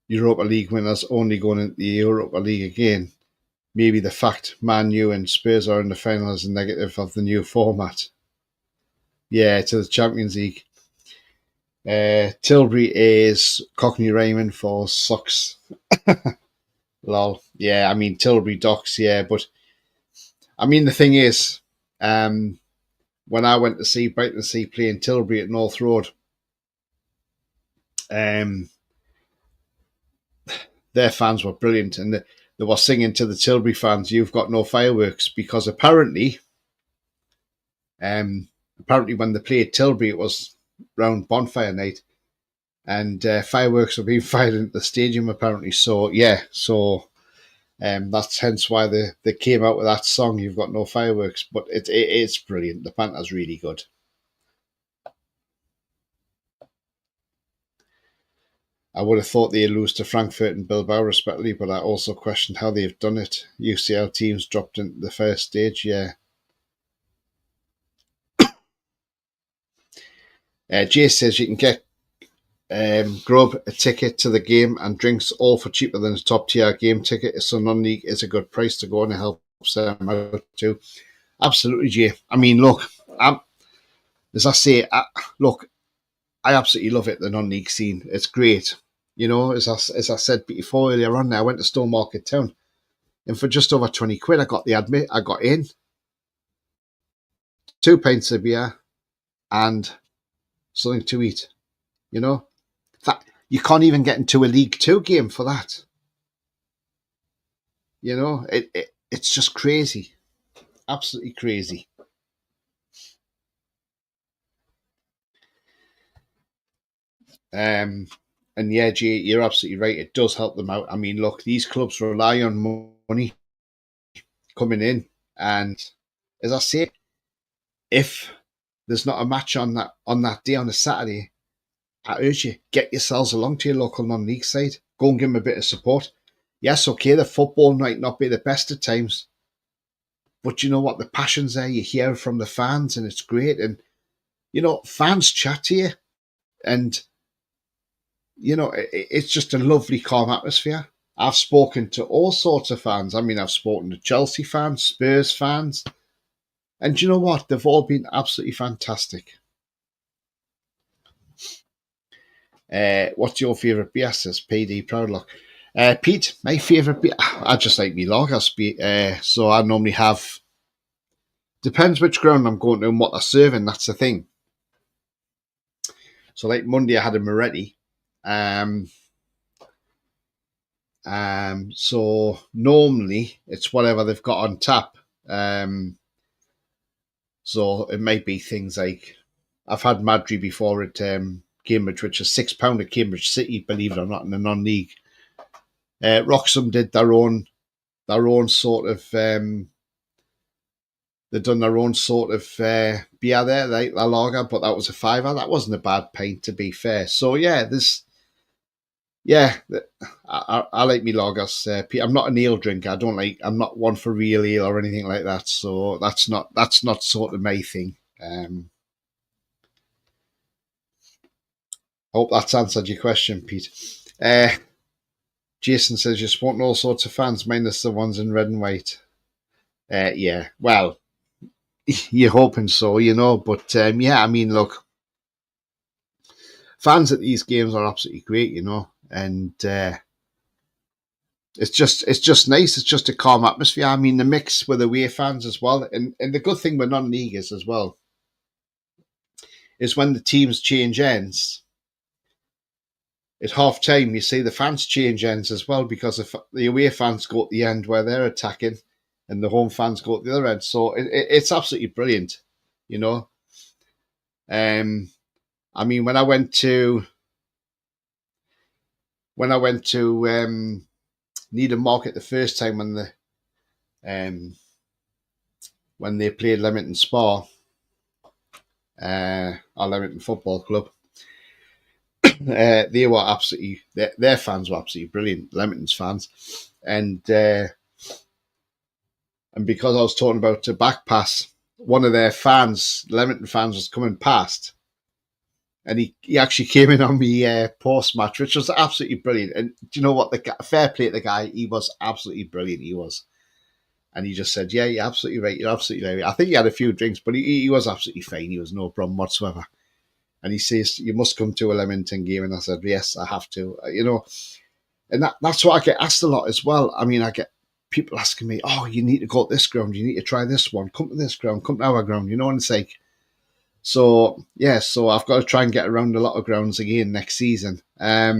Europa League winners only going into the Europa League again. Maybe the fact Man U and Spurs are in the final is a negative of the new format. Yeah, to the Champions League. Tilbury is Cockney Raymond for socks. Lol. Yeah, I mean Tilbury Docks, yeah, but I mean the thing is, when I went to see Brighton Sea play in Tilbury at North Road, their fans were brilliant, and they were singing to the Tilbury fans, "You've got no fireworks," because apparently when they played Tilbury, it was round bonfire night, and fireworks were being fired into the stadium apparently. So yeah, that's hence why they came out with that song, "You've Got No Fireworks." But it's brilliant. The banter's really good. I would have thought they'd lose to Frankfurt and Bilbao respectively, but I also questioned how they've done it. UCL teams dropped into the first stage, yeah. Jay says you can get grub, a ticket to the game and drinks all for cheaper than a top tier game ticket. So non-league is a good price to go and it helps them out too. Absolutely, Jay. I mean, look, as I say, look, I absolutely love it, the non-league scene. It's great. You know, as I said before earlier on, I went to Stowmarket Town, and for just over 20 quid, I got I got in 2 pints of beer and something to eat. You know, that you can't even get into a League Two game for that. You know, it's just crazy, absolutely crazy. And yeah, Jay, you're absolutely right. It does help them out. I mean, look, these clubs rely on money coming in, and as I say, if there's not a match on that day on a Saturday, I urge you, get yourselves along to your local non-league side. Go and give them a bit of support. Yes, okay, the football might not be the best at times, but you know what? The passion's there. You hear from the fans, and it's great. And you know, fans chat to you, and you know, it's just a lovely, calm atmosphere. I've spoken to all sorts of fans. I mean, I've spoken to Chelsea fans, Spurs fans, and you know what? They've all been absolutely fantastic. What's your favourite beer? Says PD Proudlock. Pete, my favourite beer. I just like me lagers. So I normally have. Depends which ground I'm going to and what they're serving. That's the thing. So like Monday, I had a Moretti. So normally it's whatever they've got on tap. So it might be things like I've had Madry before at Cambridge, which is £6 at Cambridge City, believe it or not, in the non-league. Wroxham did their own sort of. They've done their own sort of beer there, like La Lager, but that was a £5. That wasn't a bad pint, to be fair. So yeah, I like me lagers. I'm not an ale drinker. I'm not one for real ale or anything like that. So that's not sort of my thing. I hope that's answered your question, Pete. Jason says you're supporting all sorts of fans, minus the ones in red and white. Yeah, well, you're hoping so, you know. But yeah, I mean, look, fans at these games are absolutely great, you know, and it's just nice. It's just a calm atmosphere. I mean, the mix with away fans as well, and the good thing with non-league is as well is when the teams change ends. At half time, you see the fans change ends as well, because if the away fans go at the end where they're attacking, and the home fans go at the other end. So it's absolutely brilliant, you know. I mean, when I went to Needham Market the first time when they played Leamington Spa, our Leamington Football Club, they were absolutely, their fans were absolutely brilliant, Leamington's fans, and because I was talking about the back pass, one of their fans, Leamington fans, was coming past, and he actually came in on me post match, which was absolutely brilliant. And do you know what? Fair play to the guy, he was absolutely brilliant. He was, and he just said, "Yeah, you're absolutely right. You're absolutely right." I think he had a few drinks, but he was absolutely fine. He was no problem whatsoever. And he says, "You must come to a Leamington game," and I said, "Yes, I have to." You know, and that's what I get asked a lot as well. I mean, I get people asking me, "Oh, you need to go to this ground. You need to try this one. Come to this ground. Come to our ground." You know, and it's like. So yeah, so I've got to try and get around a lot of grounds again next season. I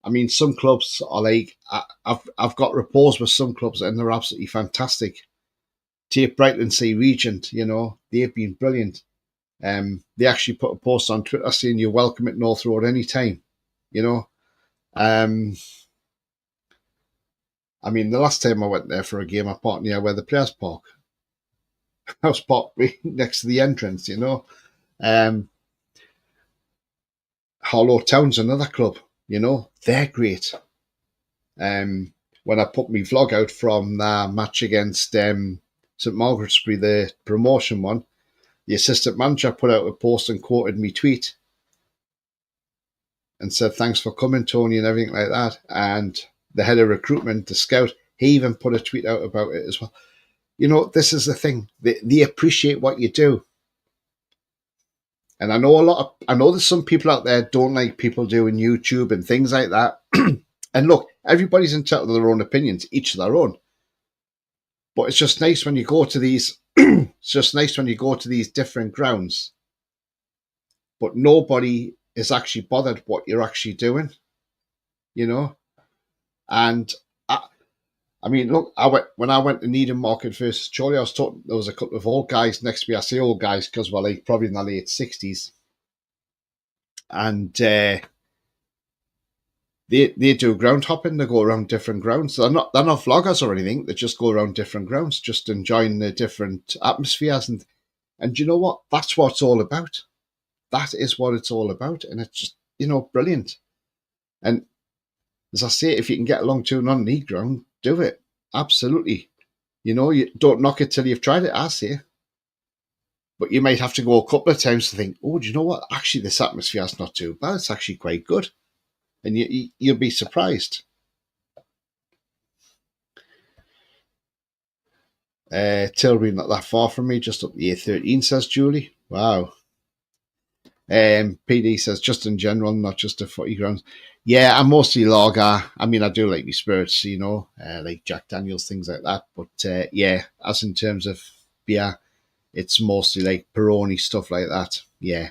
mean, some clubs are like I've got rapport with some clubs and they're absolutely fantastic. Take Brightlingsea Regent, you know, they've been brilliant. They actually put a post on Twitter saying you're welcome at North Road anytime, you know. I mean, the last time I went there for a game, I parked near where the players park. I was parked next to the entrance, you know. Harlow Town's another club, you know, they're great. When I put my vlog out from the match against St Margaret's, the promotion one, the assistant manager put out a post and quoted me tweet and said, "Thanks for coming, Tony," and everything like that. And the head of recruitment, the scout, he even put a tweet out about it as well. You know, this is the thing. They appreciate what you do. And I know there's some people out there don't like people doing YouTube and things like that. And look, everybody's entitled to their own opinions, each their own. But it's just nice when you go to these. It's just nice when you go to these different grounds, but nobody is actually bothered what you're actually doing, you know. And I mean, look, when I went to Needham Market versus Chorley, I was talking. There was a couple of old guys next to me. I say old guys because well, like probably in their late 60s, and they do ground hopping. They go around different grounds. So they're not vloggers or anything. They just go around different grounds, just enjoying the different atmospheres. And you know what? That's what it's all about. That is what it's all about, and it's just brilliant. And as I say, if you can get along to an on-league ground, do it. Absolutely. You don't knock it till you've tried it, I say. But you might have to go a couple of times to think, oh, do you know what? Actually, this atmosphere is not too bad. It's actually quite good. And you'll be surprised. Tilbury, not that far from me, just up the A13, says Julie. Wow. PD says, just in general, not just the footy grounds. Yeah, I'm mostly lager. I mean, I do like my spirits, like Jack Daniels, things like that. But yeah, as in terms of beer, it's mostly like Peroni, stuff like that. Yeah,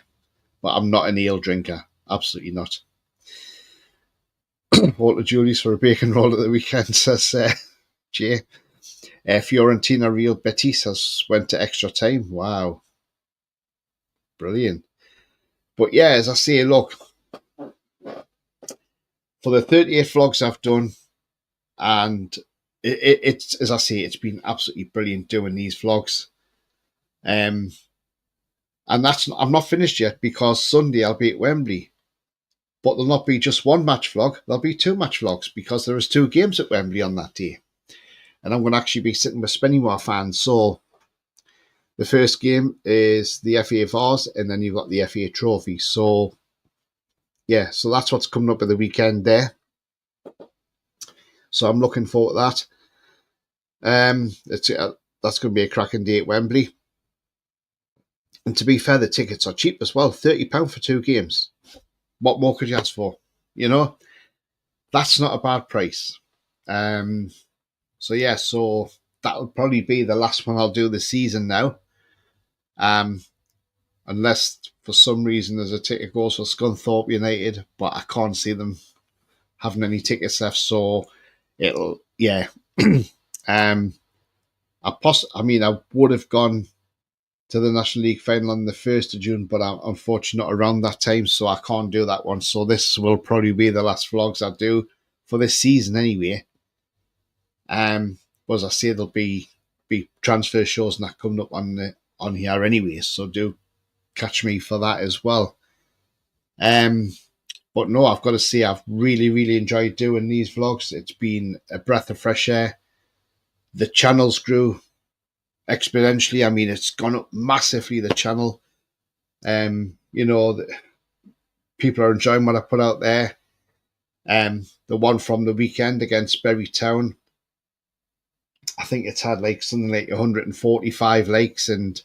but I'm not an ale drinker. Absolutely not. Walter Julius for a bacon roll at the weekend, says Jay. Fiorentina Real Betis has went to extra time. Wow. Brilliant. But yeah, as I say, look, for the 38 vlogs I've done, and it's, as I say, it's been absolutely brilliant doing these vlogs. And I'm not finished yet, because Sunday I'll be at Wembley. But there'll not be just one match vlog, there'll be 2 match vlogs, because there is 2 games at Wembley on that day. And I'm going to actually be sitting with Spennymoor fans. So the first game is the FA Vars, and then you've got the FA Trophy. So yeah, so that's what's coming up at the weekend there. So I'm looking forward to that. That's going to be a cracking day at Wembley. And to be fair, the tickets are cheap as well. £30 for 2 games. What more could you ask for? That's not a bad price. So yeah, so that'll probably be the last one I'll do this season now. Unless for some reason there's a ticket goes for Scunthorpe United, but I can't see them having any tickets left. So it'll, yeah. I would have gone to the National League final on the 1st of June, but I'm unfortunately not around that time, so I can't do that one. So this will probably be the last vlogs I do for this season anyway. But as I say, there'll be transfer shows and that coming up on here anyway, so do catch me for that as well. But no, I've got to say, I've really, really enjoyed doing these vlogs. It's been a breath of fresh air. The channels grew exponentially. I mean, it's gone up massively, the channel. People are enjoying what I put out there. The one from the weekend against Bury Town, I think it's had like something like 145 likes and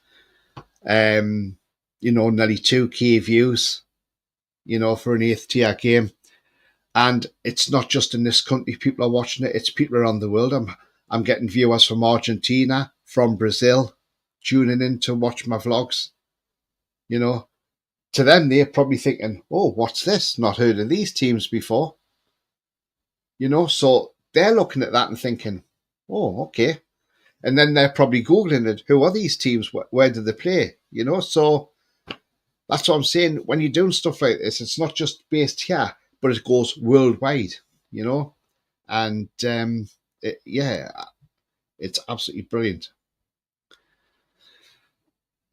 nearly 2k views, for an 8th tier game. And it's not just in this country people are watching it, it's people around the world. I'm getting viewers from Argentina, from Brazil, tuning in to watch my vlogs. To them, they're probably thinking, oh, what's this? Not heard of these teams before. So they're looking at that and thinking, oh, okay. And then they're probably Googling it. Who are these teams? Where do they play? So that's what I'm saying. When you're doing stuff like this, it's not just based here, but it goes worldwide, And it's absolutely brilliant.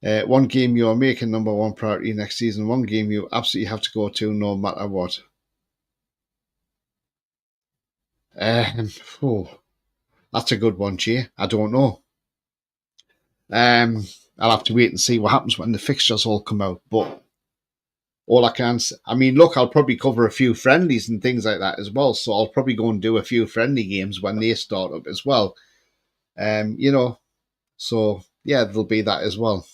One game you are making number 1 priority next season. One game you absolutely have to go to no matter what. That's a good one, Jay. I don't know. I'll have to wait and see what happens when the fixtures all come out. But all I can say, look, I'll probably cover a few friendlies and things like that as well. So I'll probably go and do a few friendly games when they start up as well. So yeah, there'll be that as well.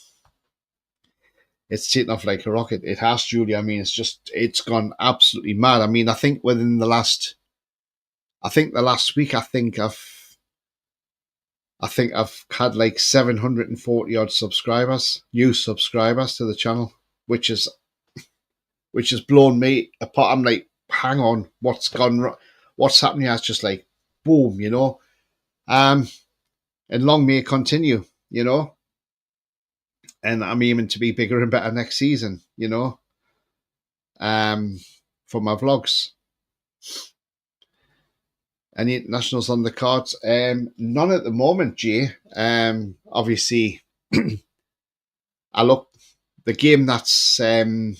It's taken off like a rocket. It has, Julie. It's gone absolutely mad. I think within the last week, I've had like 740 odd subscribers, new subscribers to the channel, which is which has blown me apart. I'm like, hang on, what's gone wrong? What's happening? It's just like, boom, and long may it continue, and I'm aiming to be bigger and better next season, for my vlogs. Any internationals on the cards? None at the moment, Jay. Obviously, I look the game that's the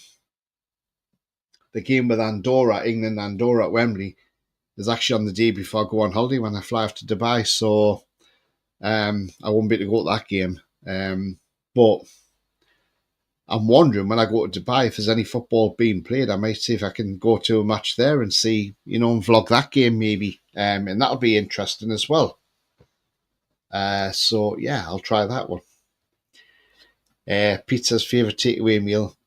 game with Andorra, England, Andorra at Wembley, is actually on the day before I go on holiday when I fly off to Dubai. So I won't be able to go to that game. But I'm wondering when I go to Dubai if there's any football being played. I might see if I can go to a match there and see, and vlog that game maybe. And that'll be interesting as well. So yeah, I'll try that one. Pizza's favourite takeaway meal.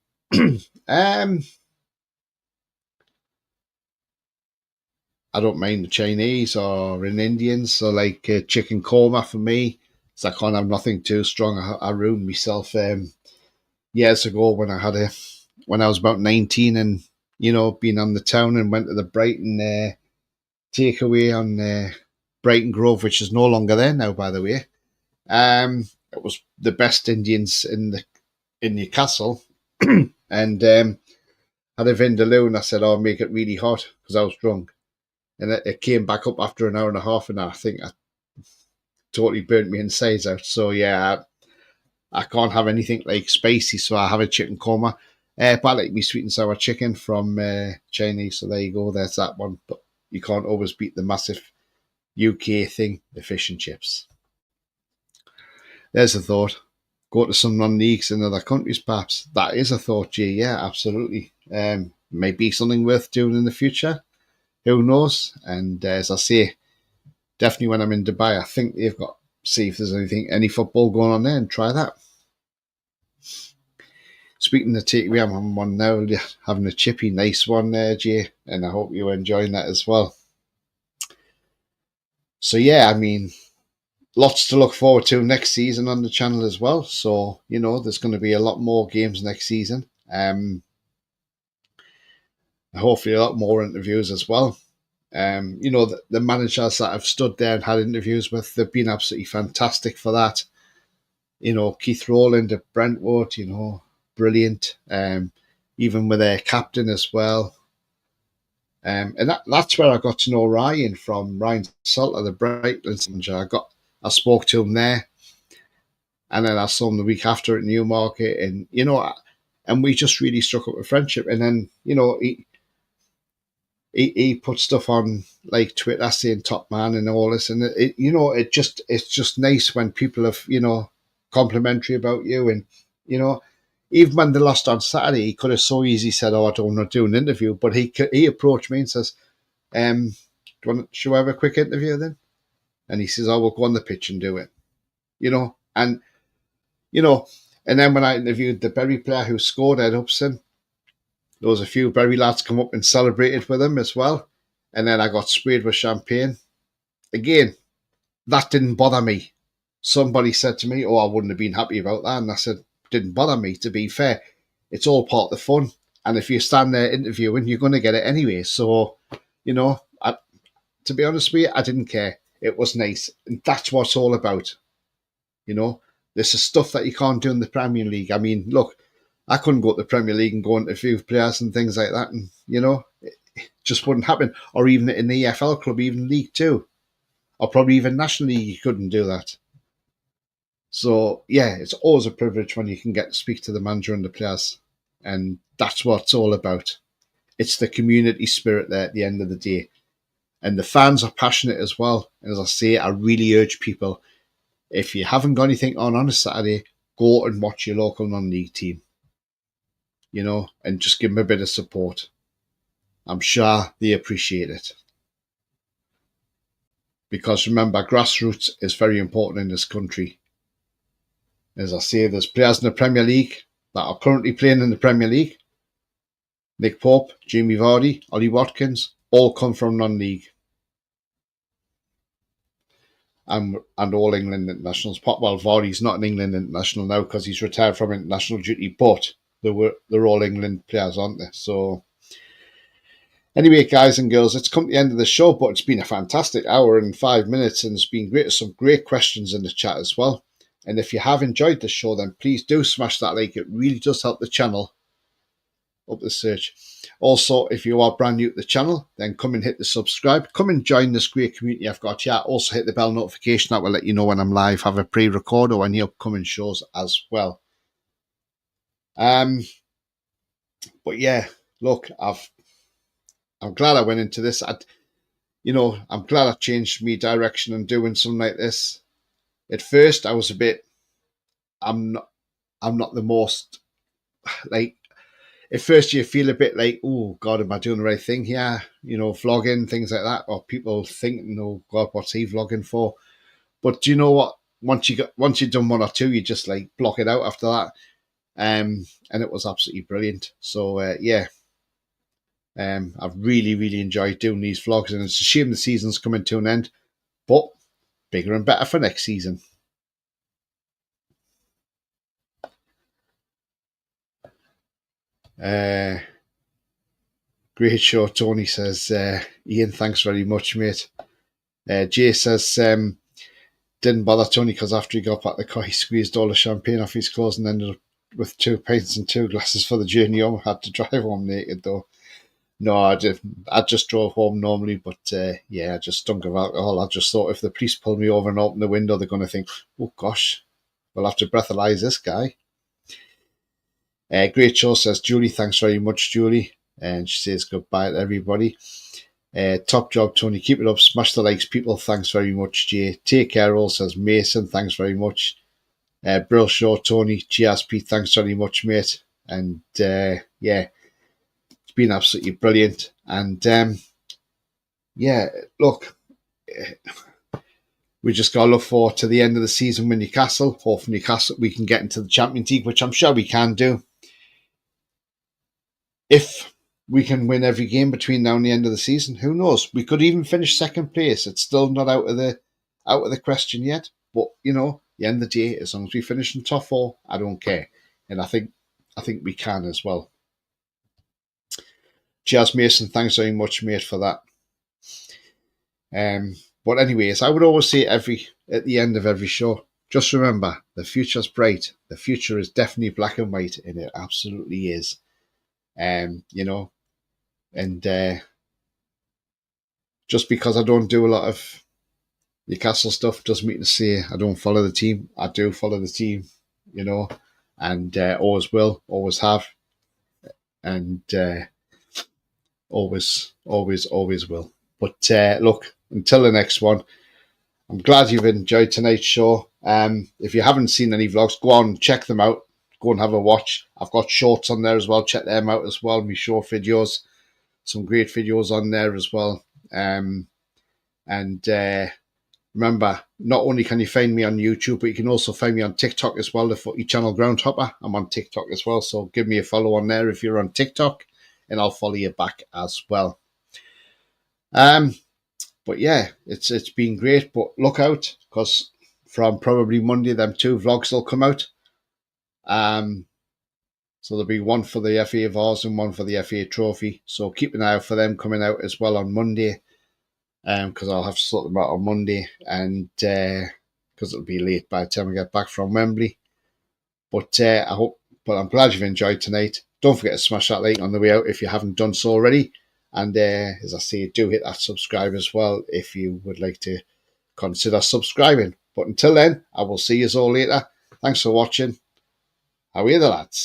I don't mind the Chinese or an Indian, so like chicken korma for me. So I can't have nothing too strong. I ruined myself years ago when I was about 19 and being on the town and went to the Brighton takeaway on Brighton Grove, which is no longer there now, by the way. It was the best Indians in Newcastle, and had a vindaloo, and I said, "Oh, make it really hot," because I was drunk, and it came back up after an hour and a half, and I think I totally burnt my insides out. So yeah, I can't have anything like spicy, so I have a chicken korma. But I like me sweet and sour chicken from Chinese, so there you go. There's that one. But you can't always beat the massive UK thing, the fish and chips. There's a thought. Go to some non-leagues in other countries, perhaps. That is a thought, G. Yeah, absolutely. Maybe something worth doing in the future. Who knows? And as I say, definitely when I'm in Dubai, I think they've got see if there's any football going on there and try that. Speaking of takeaway, I'm on one now, having a chippy, nice one there, Jay, and I hope you're enjoying that as well. So yeah, I mean, lots to look forward to next season on the channel as well. So, there's going to be a lot more games next season. Hopefully a lot more interviews as well. The managers that I've stood there and had interviews with, they've been absolutely fantastic for that. Keith Rowland at Brentwood, brilliant. Even with their captain as well. And that's where I got to know Ryan from, Ryan Salter, the Brighton manager. I spoke to him there, and then I saw him the week after at Newmarket, and and we just really struck up a friendship. And then he put stuff on like Twitter saying top man and all this, and it's just nice when people have complimentary about you, and even when they lost on Saturday, he could have so easily said, "Oh, I don't want to do an interview," but he approached me and says, "Should I have a quick interview then?" And he says, "Oh, we'll go on the pitch and do it," and and then when I interviewed the Bury player who scored, Ed Upson, there was a few Bury lads come up and celebrated with him as well, and then I got sprayed with champagne. Again, that didn't bother me. Somebody said to me, "Oh, I wouldn't have been happy about that," and I said, "Didn't bother me. To be fair, it's all part of the fun. And if you stand there interviewing, you're going to get it anyway." So, to be honest with you, I didn't care. It was nice, and that's what it's all about. This is stuff that you can't do in the Premier League. I mean, look, I couldn't go to the Premier League and go into a few players and things like that, and it just wouldn't happen. Or even in the EFL club, even League Two, or probably even National League, you couldn't do that. So yeah, it's always a privilege when you can get to speak to the manager and the players, and that's what it's all about. It's the community spirit there at the end of the day, and the fans are passionate as well. And as I say, I really urge people, if you haven't got anything on a Saturday, go and watch your local non-league team, and just give them a bit of support. I'm sure they appreciate it. Because remember, grassroots is very important in this country. As I say, there's players in the Premier League that are currently playing in the Premier League. Nick Pope, Jamie Vardy, Ollie Watkins, all come from non-league. And all England internationals. Well, Vardy's not an England international now because he's retired from international duty, but they're all England players, aren't they? So anyway, guys and girls, it's come to the end of the show, but it's been a fantastic hour and 5 minutes, and it's been great. Some great questions in the chat as well. And if you have enjoyed the show, then please do smash that like. It really does help the channel up the search. Also, if you are brand new to the channel, then come and hit the subscribe. Come and join this great community I've got here. Also hit the bell notification. That will let you know when I'm live, have a pre-record or any upcoming shows as well. But yeah, look, I'm glad I went into this. I'm glad I changed my direction and doing something like this. At first, I was a bit. I'm not the most like. At first, you feel a bit like, oh God, am I doing the right thing here? Vlogging, things like that, or people thinking, oh God, what's he vlogging for? But do you know what? Once you've done one or two, you just like block it out after that. And it was absolutely brilliant. So yeah. I've really, really enjoyed doing these vlogs, and it's a shame the season's coming to an end, but bigger and better for next season. Great show, Tony says. Ian, thanks very much, mate. Jay says, didn't bother Tony because after he got back the car, he squeezed all the champagne off his clothes and ended up with 2 pints and 2 glasses for the journey home. Had to drive home naked though. No, I just drove home normally, but yeah, I just stunk of alcohol. I just thought if the police pull me over and open the window, they're going to think, oh gosh, we'll have to breathalyze this guy. Great show, says Julie. Thanks very much, Julie. And she says goodbye to everybody. Top job, Tony. Keep it up. Smash the likes, people. Thanks very much, Jay. Take care, all, says Mason. Thanks very much. Brill show, Tony. GSP, thanks very much, mate. And yeah, it's been absolutely brilliant. And yeah, look, we just got to look forward to the end of the season with Newcastle. Hopefully Newcastle, we can get into the Champions League, which I'm sure we can do. If we can win every game between now and the end of the season, who knows? We could even finish second place. It's still not out of the question yet. But the end of the day, as long as we finish in top 4, I don't care. And I think we can as well. Jazz Mason, thanks very much, mate, for that. But anyways, I would always say at the end of every show, just remember, the future's bright. The future is definitely black and white, and it absolutely is. And just because I don't do a lot of Newcastle stuff doesn't mean to say I don't follow the team. I do follow the team, and always will, always have, and always will. But look, until the next one, I'm glad you've enjoyed tonight's show. If you haven't seen any vlogs, go on, check them out. Go and have a watch. I've got shorts on there as well. Check them out as well. My short videos, some great videos on there as well. And remember, not only can you find me on YouTube, but you can also find me on TikTok as well, the Footy Channel Groundhopper. I'm on TikTok as well, so give me a follow on there if you're on TikTok, and I'll follow you back as well. But yeah, it's been great. But look out, because from probably Monday, them 2 vlogs will come out. So there'll be one for the FA Vase and one for the FA Trophy. So keep an eye out for them coming out as well on Monday. Because I'll have to sort them out on Monday, and because it'll be late by the time I get back from Wembley. But I'm glad you've enjoyed tonight. Don't forget to smash that like on the way out if you haven't done so already. And as I say, do hit that subscribe as well if you would like to consider subscribing. But until then, I will see you all later. Thanks for watching. How are you, the lads?